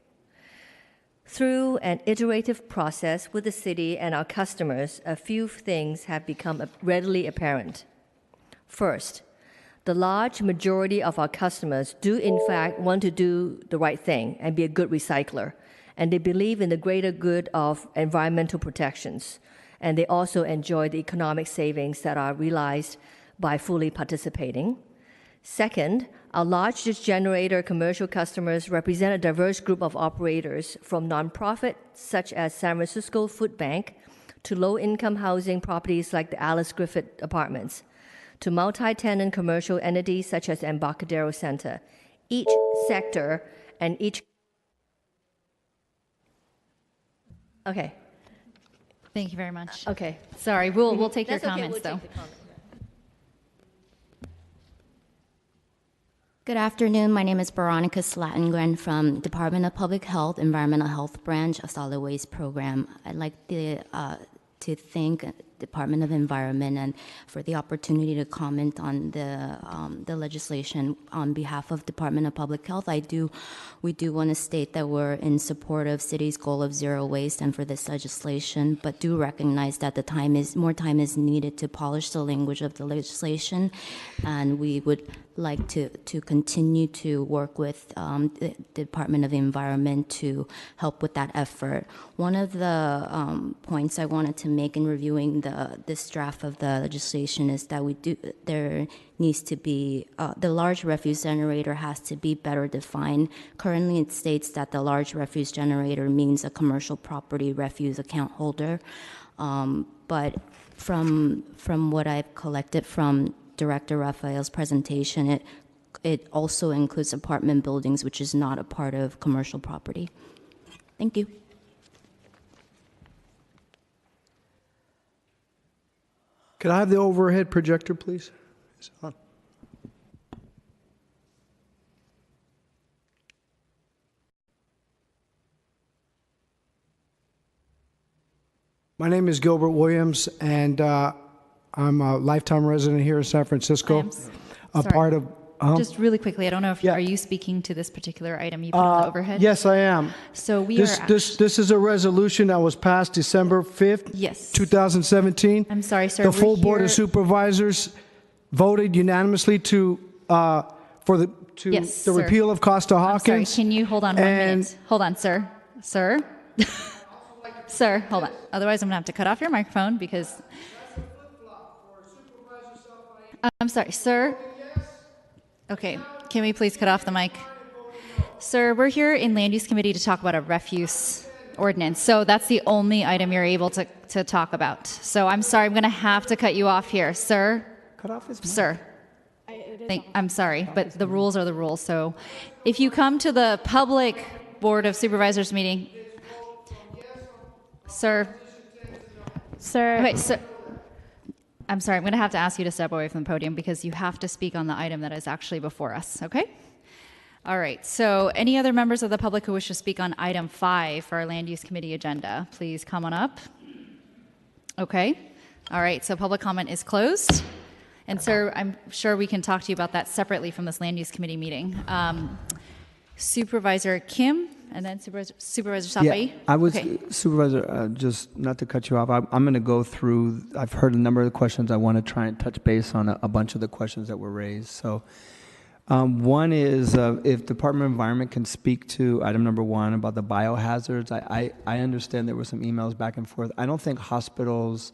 Through an iterative process with the city and our customers, a few things have become readily apparent. First, the large majority of our customers do in fact want to do the right thing and be a good recycler, and they believe in the greater good of environmental protections, and they also enjoy the economic savings that are realized by fully participating. Second, our largest generator commercial customers represent a diverse group of operators, from nonprofits such as San Francisco Food Bank to low-income housing properties like the Alice Griffith Apartments, to multi-tenant commercial entities such as Embarcadero Center. Each sector and each... Okay. Thank you very much. Okay. Sorry, we'll take your That's okay, comments, we'll though. take the comment. Good afternoon. My name is Veronica Slatengren from Department of Public Health, Environmental Health Branch of Solid Waste Program. I'd like to thank Department of Environment and for the opportunity to comment on the legislation on behalf of Department of Public Health. We do want to state that we're in support of city's goal of zero waste and for this legislation, but do recognize that more time is needed to polish the language of the legislation, and we would like to continue to work with the Department of Environment to help with that effort. One of the points I wanted to make in reviewing this draft of the legislation is that there needs to be the large refuse generator has to be better defined. Currently, it states that the large refuse generator means a commercial property refuse account holder, but from what I've collected from Director Raphael's presentation, it also includes apartment buildings, which is not a part of commercial property. Thank you. Could I have the overhead projector, please? Is it on? My name is Gilbert Williams, and I'm a lifetime resident here in San Francisco. A part of... Just really quickly, I don't know if are you speaking to this particular item you put on the overhead? Yes, I am. So this is a resolution that was passed December 5th, yes, 2017. I'm sorry, sir. The full Board of Supervisors voted unanimously for the repeal of Costa-Hawkins. Sorry, can you hold on 1 minute? Hold on, sir. Sir? Sir, hold on. Otherwise, I'm going to have to cut off your microphone because... I'm sorry, sir. Okay, can we please cut off the mic? Sir, we're here in Land Use Committee to talk about a refuse ordinance. So that's the only item you're able to talk about. So I'm sorry, I'm going to have to cut you off here. Sir? Cut off his mic. Sir. I'm sorry, but the rules are the rules. So if you come to the public Board of Supervisors meeting... Sir. Okay, sir. I'm sorry, I'm going to have to ask you to step away from the podium because you have to speak on the item that is actually before us, okay? All right, so any other members of the public who wish to speak on item 5 for our Land Use Committee agenda, please come on up. Okay, all right, so public comment is closed. And sir, I'm sure we can talk to you about that separately from this Land Use Committee meeting. Supervisor Kim, and then Supervisor Safai. Yeah, I was, Supervisor, just not to cut you off, I'm going to go through, I've heard a number of the questions. I want to try and touch base on a bunch of the questions that were raised. So one is if Department of Environment can speak to item number 1 about the biohazards. I understand there were some emails back and forth. I don't think hospitals,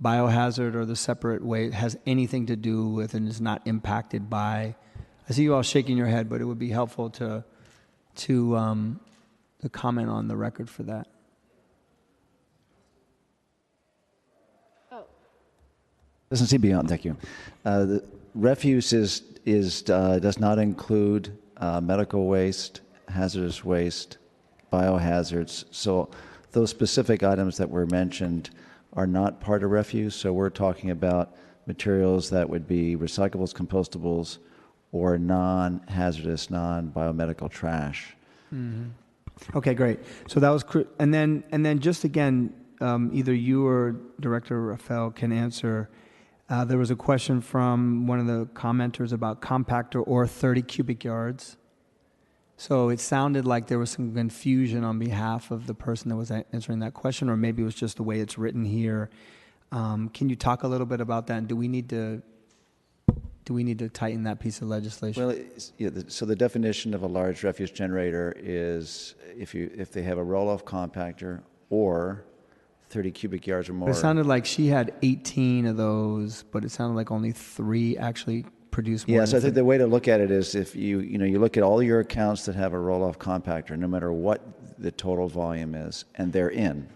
biohazard, or the separate way has anything to do with and is not impacted by. I see you all shaking your head, but it would be helpful to comment on the record for that. Doesn't seem beyond. Thank you. The refuse does not include medical waste, hazardous waste, biohazards. So those specific items that were mentioned are not part of refuse. So we're talking about materials that would be recyclables, compostables, or non-hazardous, non-biomedical trash. Mm-hmm. Okay, great. So that was, and then just again, either you or Director Rafael can answer. There was a question from one of the commenters about compactor or 30 cubic yards. So it sounded like there was some confusion on behalf of the person that was answering that question, or maybe it was just the way it's written here. Can you talk a little bit about that? And do we need to tighten that piece of legislation? Well, so the definition of a large refuse generator is if they have a roll-off compactor or 30 cubic yards or more. It sounded like she had 18 of those, but it sounded like only 3 actually produce more. Yeah, so I think the way to look at it is if you look at all your accounts that have a roll-off compactor, no matter what the total volume is, and they're in.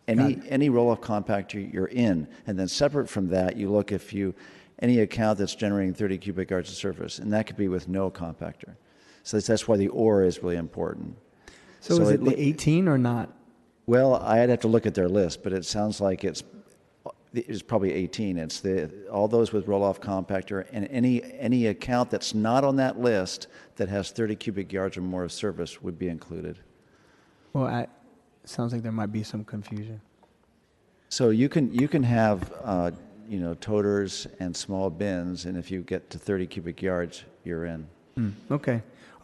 Any roll-off compactor you're in, and then separate from that, you look any account that's generating 30 cubic yards of surface, and that could be with no compactor. So that's why the or is really important. So is it the 18 or not? Well, I'd have to look at their list, but it sounds like it's probably 18. It's all those with roll-off compactor, and any account that's not on that list that has 30 cubic yards or more of surface would be included. Well, it sounds like there might be some confusion. So you can have toters and small bins, and if you get to 30 cubic yards, you're in.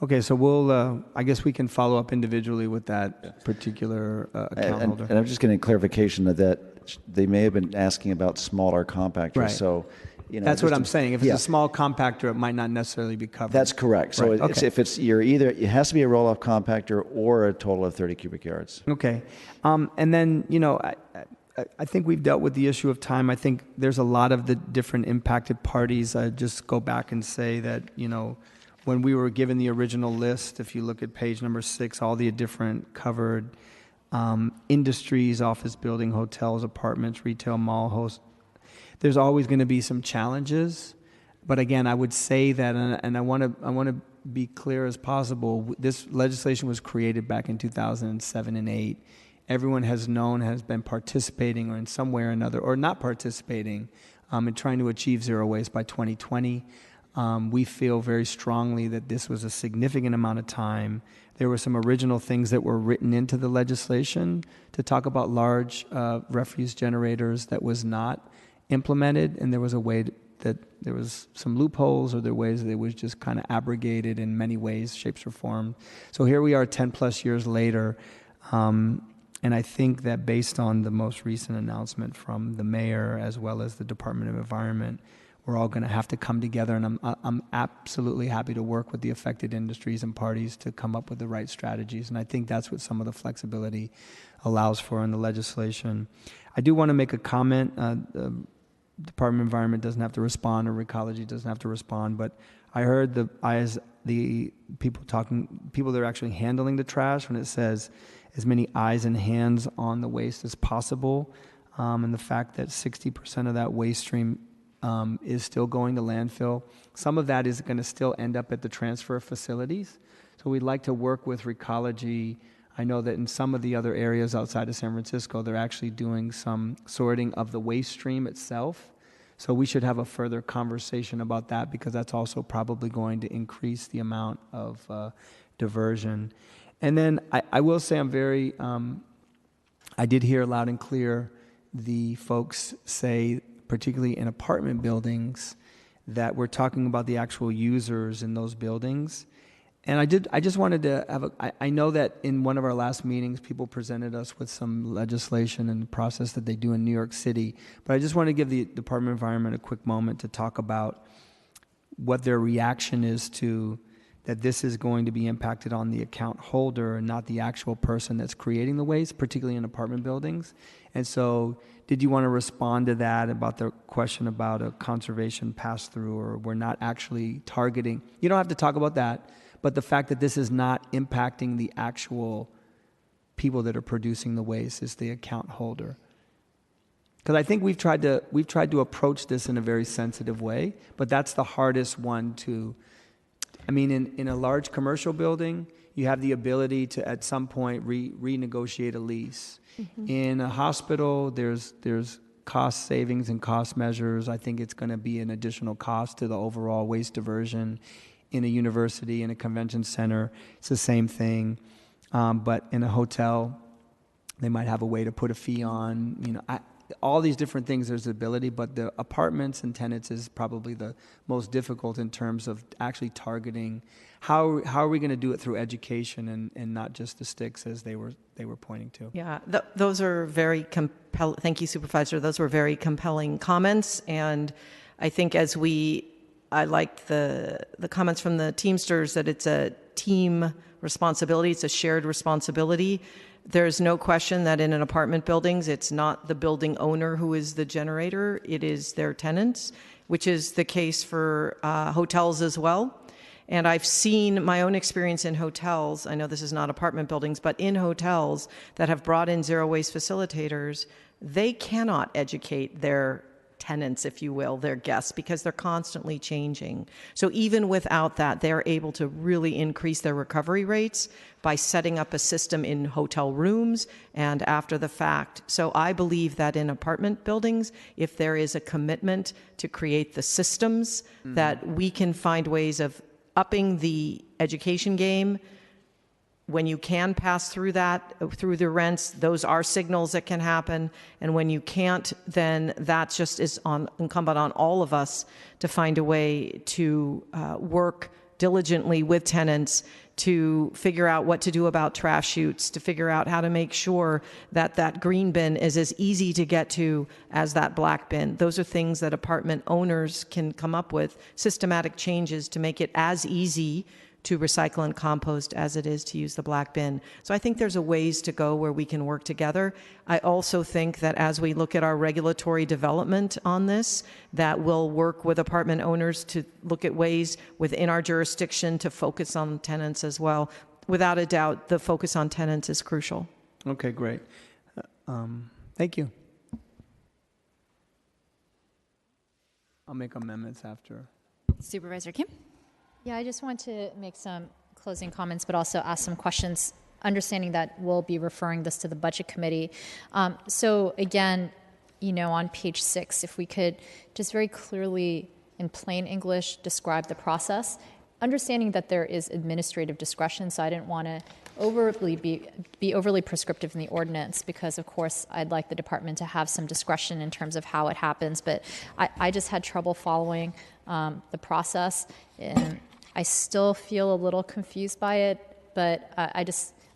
Okay, so we'll, I guess we can follow up individually with that particular account holder. And I'm just getting clarification that they may have been asking about smaller compactors. Right. So, that's what I'm saying. If it's a small compactor, it might not necessarily be covered. That's correct. So it has to be a roll-off compactor or a total of 30 cubic yards. Okay. And then, I think we've dealt with the issue of time. I think there's a lot of the different impacted parties. I just go back and say that, when we were given the original list, if you look at page number 6, all the different covered industries, office building, hotels, apartments, retail, mall, host, there's always going to be some challenges. But again, I would say that, and I want to be clear as possible, this legislation was created back in 2007 and 2008. Everyone has been participating or in some way or another, or not participating in trying to achieve zero waste by 2020. We feel very strongly that this was a significant amount of time. There were some original things that were written into the legislation to talk about large refuse generators that was not implemented, and there was a way that there was some loopholes, or there were ways that it was just kind of abrogated in many ways, shapes, or forms. So here we are 10 plus years later, and I think that based on the most recent announcement from the mayor as well as the Department of Environment, we're all going to have to come together, and I'm absolutely happy to work with the affected industries and parties to come up with the right strategies, and I think that's what some of the flexibility allows for in the legislation. I do want to make a comment. The Department of Environment doesn't have to respond, or Recology doesn't have to respond, but I heard the people that are actually handling the trash, when it says as many eyes and hands on the waste as possible, and the fact that 60% of that waste stream is still going to landfill. Some of that is going to still end up at the transfer facilities. So we'd like to work with Recology. I know that in some of the other areas outside of San Francisco, they're actually doing some sorting of the waste stream itself. So we should have a further conversation about that, because that's also probably going to increase the amount of diversion. And then I will say I did hear loud and clear the folks say, particularly in apartment buildings, that we're talking about the actual users in those buildings. And I just wanted to I know that in one of our last meetings, people presented us with some legislation and the process that they do in New York City. But I just want to give the Department of Environment a quick moment to talk about what their reaction is to that this is going to be impacted on the account holder and not the actual person that's creating the waste, particularly in apartment buildings. And so did you want to respond to that, about the question about a conservation pass-through, or we're not actually targeting? You don't have to talk about that, but the fact that this is not impacting the actual people that are producing the waste is the account holder. Because I think we've tried to approach this in a very sensitive way, but that's the hardest one to. I mean, in a large commercial building, you have the ability to, at some point, renegotiate a lease. In a hospital, there's cost savings and cost measures. I think it's going to be an additional cost to the overall waste diversion. In a university, in a convention center, it's the same thing. But in a hotel, they might have a way to put a fee on. You know, all these different things, there's ability, but the apartments and tenants is probably the most difficult in terms of actually targeting. How are we going to do it through education and not just the sticks as they were pointing to? Yeah, those are very compelling. Thank you, Supervisor. Those were very compelling comments, and I think I liked the comments from the Teamsters that it's a team responsibility. It's a shared responsibility. There's no question that in an apartment buildings, it's not the building owner who is the generator. It is their tenants, which is the case for hotels as well. And I've seen my own experience in hotels. I know this is not apartment buildings, but in hotels that have brought in zero waste facilitators, they cannot educate their tenants, if you will, their guests, because they're constantly changing. So even without that, they're able to really increase their recovery rates by setting up a system in hotel rooms and after the fact. So I believe that in apartment buildings, if there is a commitment to create the systems, that we can find ways of upping the education game. When you can pass through that, through the rents, those are signals that can happen. And when you can't, then that just is incumbent on all of us to find a way to work diligently with tenants to figure out what to do about trash chutes, to figure out how to make sure that that green bin is as easy to get to as that black bin. Those are things that apartment owners can come up with, systematic changes to make it as easy to recycle and compost as it is to use the black bin. So I think there's a ways to go where we can work together. I also think that as we look at our regulatory development on this, that we'll work with apartment owners to look at ways within our jurisdiction to focus on tenants as well. Without a doubt, the focus on tenants is crucial. Okay, great. Thank you. I'll make amendments after. Supervisor Kim? Yeah, I just want to make some closing comments, but also ask some questions, understanding that we'll be referring this to the Budget Committee. So again, you know, on page 6, if we could just very clearly, in plain English, describe the process, understanding that there is administrative discretion, so I didn't want to be overly prescriptive in the ordinance, because of course I'd like the department to have some discretion in terms of how it happens, but I just had trouble following the process, and I still feel a little confused by it, but I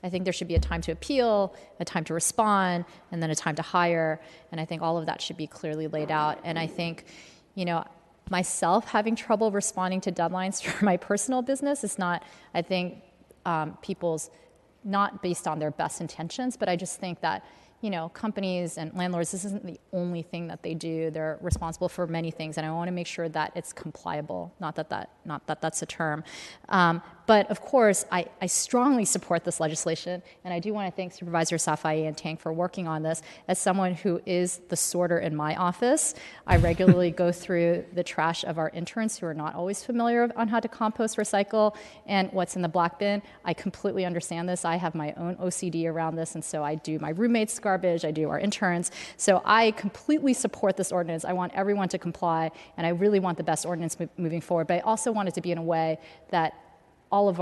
think there should be a time to appeal, a time to respond, and then a time to hire, and I think all of that should be clearly laid out. And I think, you know, myself having trouble responding to deadlines for my personal business is not, I think, people's, not based on their best intentions, but I just think that, you know, companies and landlords, this isn't the only thing that they do. They're responsible for many things, and I want to make sure that it's compliable. Not that that's a term. But of course, I strongly support this legislation, and I do want to thank Supervisor Safai and Tang for working on this. As someone who is the sorter in my office, I regularly go through the trash of our interns who are not always familiar on how to compost, recycle, and what's in the black bin. I completely understand this. I have my own OCD around this, and so I do my roommates' garbage, I do our interns. So I completely support this ordinance. I want everyone to comply, and I really want the best ordinance moving forward. But I also want it to be in a way that all the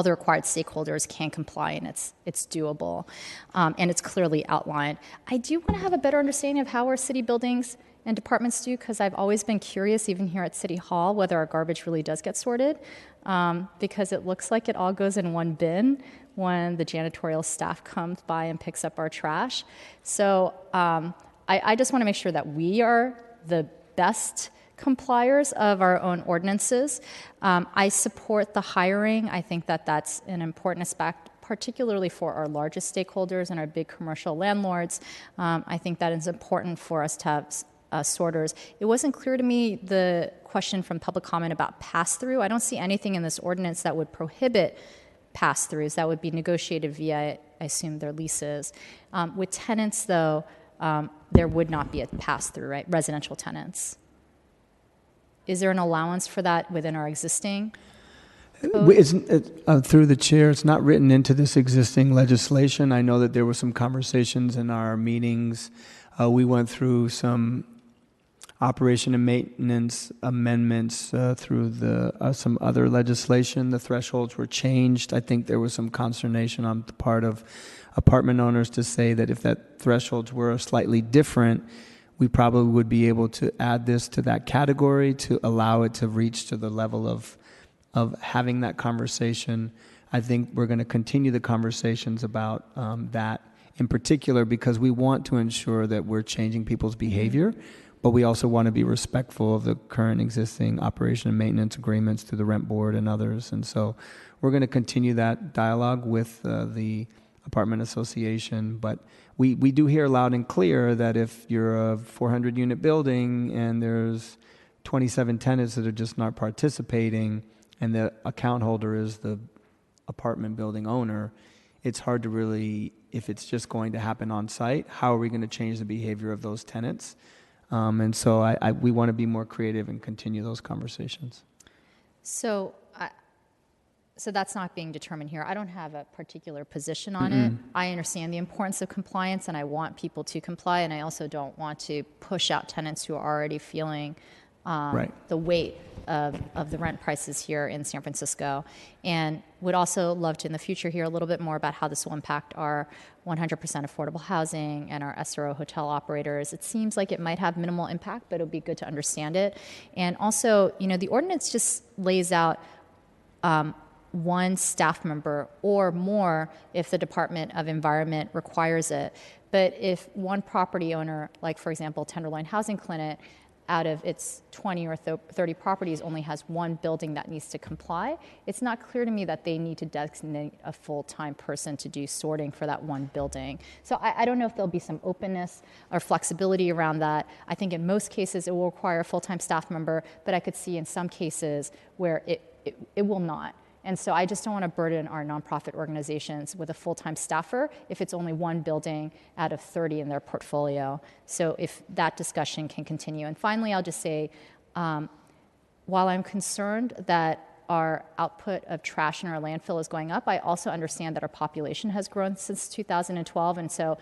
required stakeholders can comply, and it's doable, and it's clearly outlined. I do want to have a better understanding of how our city buildings and departments do, because I've always been curious, even here at City Hall, whether our garbage really does get sorted, because it looks like it all goes in one bin when the janitorial staff comes by and picks up our trash. So I just want to make sure that we are the best compliers of our own ordinances. I support the hiring. I think that that's an important aspect, particularly for our largest stakeholders and our big commercial landlords. I think that it's important for us to have sorters. It wasn't clear to me the question from public comment about pass-through. I don't see anything in this ordinance that would prohibit pass-throughs. That would be negotiated via, I assume, their leases. With tenants, though, there would not be a pass-through, right? Residential tenants. Is there an allowance for that within our existing Through the chair, it's not written into this existing legislation. I know that there were some conversations in our meetings. We went through some operation and maintenance amendments through some other legislation. The thresholds were changed. I think there was some consternation on the part of apartment owners to say that if that thresholds were slightly different, we probably would be able to add this to that category to allow it to reach to the level of having that conversation. I think we're going to continue the conversations about that in particular because we want to ensure that we're changing people's behavior, but we also want to be respectful of the current existing operation and maintenance agreements through the rent board and others. And so we're going to continue that dialogue with the apartment association, but we do hear loud and clear that if you're a 400 unit building and there's 27 tenants that are just not participating and the account holder is the apartment building owner, it's hard to really, if it's just going to happen on site, how are we going to change the behavior of those tenants? And so we want to be more creative and continue those conversations. So that's not being determined here. I don't have a particular position on it. I understand the importance of compliance, and I want people to comply, and I also don't want to push out tenants who are already feeling the weight of the rent prices here in San Francisco, and would also love to in the future hear a little bit more about how this will impact our 100% affordable housing and our SRO hotel operators. It seems like it might have minimal impact, but it would be good to understand it. And also, the ordinance just lays out one staff member or more if the Department of Environment requires it. But if one property owner, like for example, Tenderloin Housing Clinic, out of its 20 or 30 properties only has one building that needs to comply, it's not clear to me that they need to designate a full-time person to do sorting for that one building. So I don't know if there'll be some openness or flexibility around that. I think in most cases it will require a full-time staff member, but I could see in some cases where it will not. And so I just don't want to burden our nonprofit organizations with a full-time staffer if it's only one building out of 30 in their portfolio. So if that discussion can continue. And finally, I'll just say, while I'm concerned that our output of trash in our landfill is going up, I also understand that our population has grown since 2012. And so,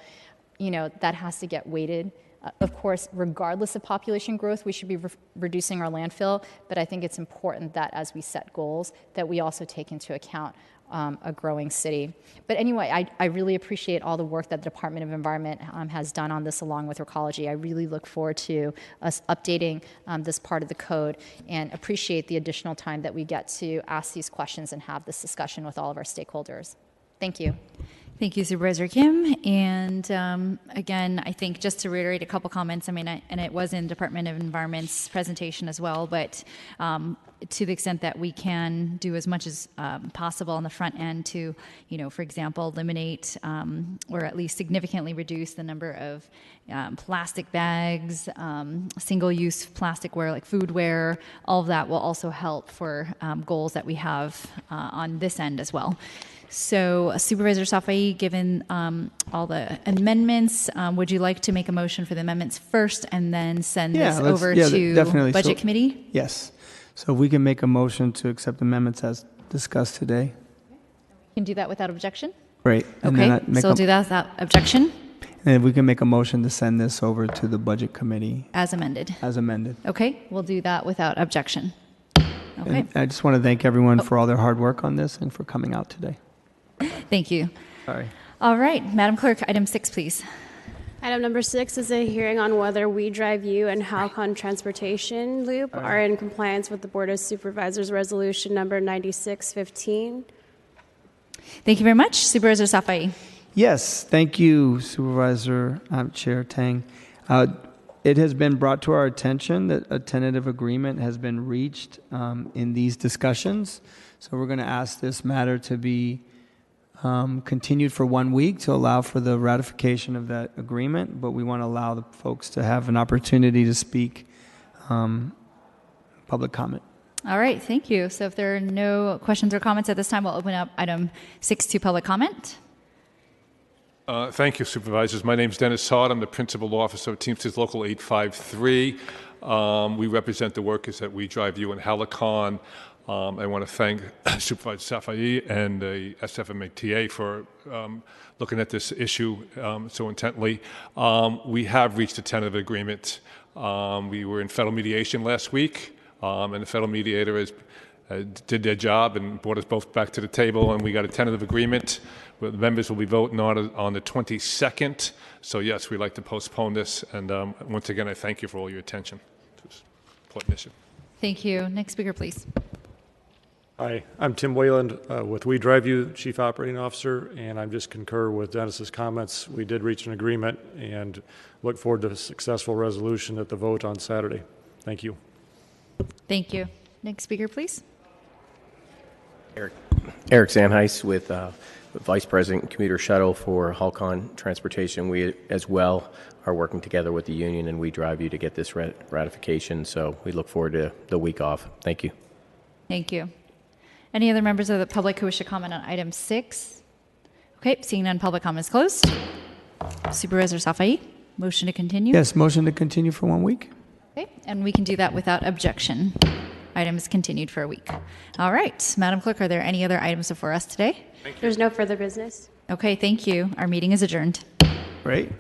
that has to get weighted. Of course, regardless of population growth, we should be reducing our landfill, but I think it's important that as we set goals, that we also take into account a growing city. But anyway, I really appreciate all the work that the Department of Environment has done on this along with Recology. I really look forward to us updating this part of the code and appreciate the additional time that we get to ask these questions and have this discussion with all of our stakeholders. Thank you. Thank you, Supervisor Kim. And again, I think just to reiterate a couple comments, and it was in Department of Environment's presentation as well, but to the extent that we can do as much as possible on the front end to, for example, eliminate or at least significantly reduce the number of plastic bags, single-use plasticware like foodware, all of that will also help for goals that we have on this end as well. So, Supervisor Safai, given all the amendments, would you like to make a motion for the amendments first and then send this over to definitely. Budget Committee? Yes. So we can make a motion to accept amendments as discussed today. You can do that without objection? Great. And Okay, then so we'll do that without objection? And we can make a motion to send this over to the Budget Committee. As amended. As amended. Okay, we'll do that without objection. Okay. And I just want to thank everyone for all their hard work on this and for coming out today. Thank you. Sorry. All right, Madam Clerk, item 6, please. Item number 6 is a hearing on whether We Drive You and Halcon Transportation Loop are in compliance with the Board of Supervisors Resolution number 9615. Thank you very much. Supervisor Safai. Yes, thank you, Supervisor Chair Tang. It has been brought to our attention that a tentative agreement has been reached in these discussions. So we're going to ask this matter to be continued for 1 week to allow for the ratification of that agreement, but we want to allow the folks to have an opportunity to speak public comment. All right, thank you. So if there are no questions or comments at this time, we'll open up item 6 to public comment. Thank you, Supervisors. My name is Dennis Saad. I'm the Principal Officer of Teamsters Local 853. We represent the workers at We Drive You and Halcon. I want to thank Supervisor Safai and the SFMATA for looking at this issue so intently. We have reached a tentative agreement. We were in federal mediation last week, and the federal mediator did their job and brought us both back to the table, and we got a tentative agreement. The members will be voting on the 22nd. So yes, we'd like to postpone this. And once again, I thank you for all your attention to this important issue. Thank you. Next speaker, please. Hi, I'm Tim Wayland with We Drive You, Chief Operating Officer, and I'm just concur with Dennis's comments. We did reach an agreement and look forward to a successful resolution at the vote on Saturday. Thank you. Thank you. Next speaker, please. Eric Zandheis with Vice President Commuter Shuttle for Halcon Transportation. We as well are working together with the union and We Drive You to get this ratification. So we look forward to the week off. Thank you. Thank you. Any other members of the public who wish to comment on item 6? Okay, seeing none, public comment is closed. Supervisor Safai, motion to continue? Yes, motion to continue for 1 week. Okay, and we can do that without objection. Item is continued for a week. All right, Madam Clerk, are there any other items before us today? There's no further business. Okay, thank you. Our meeting is adjourned. Great.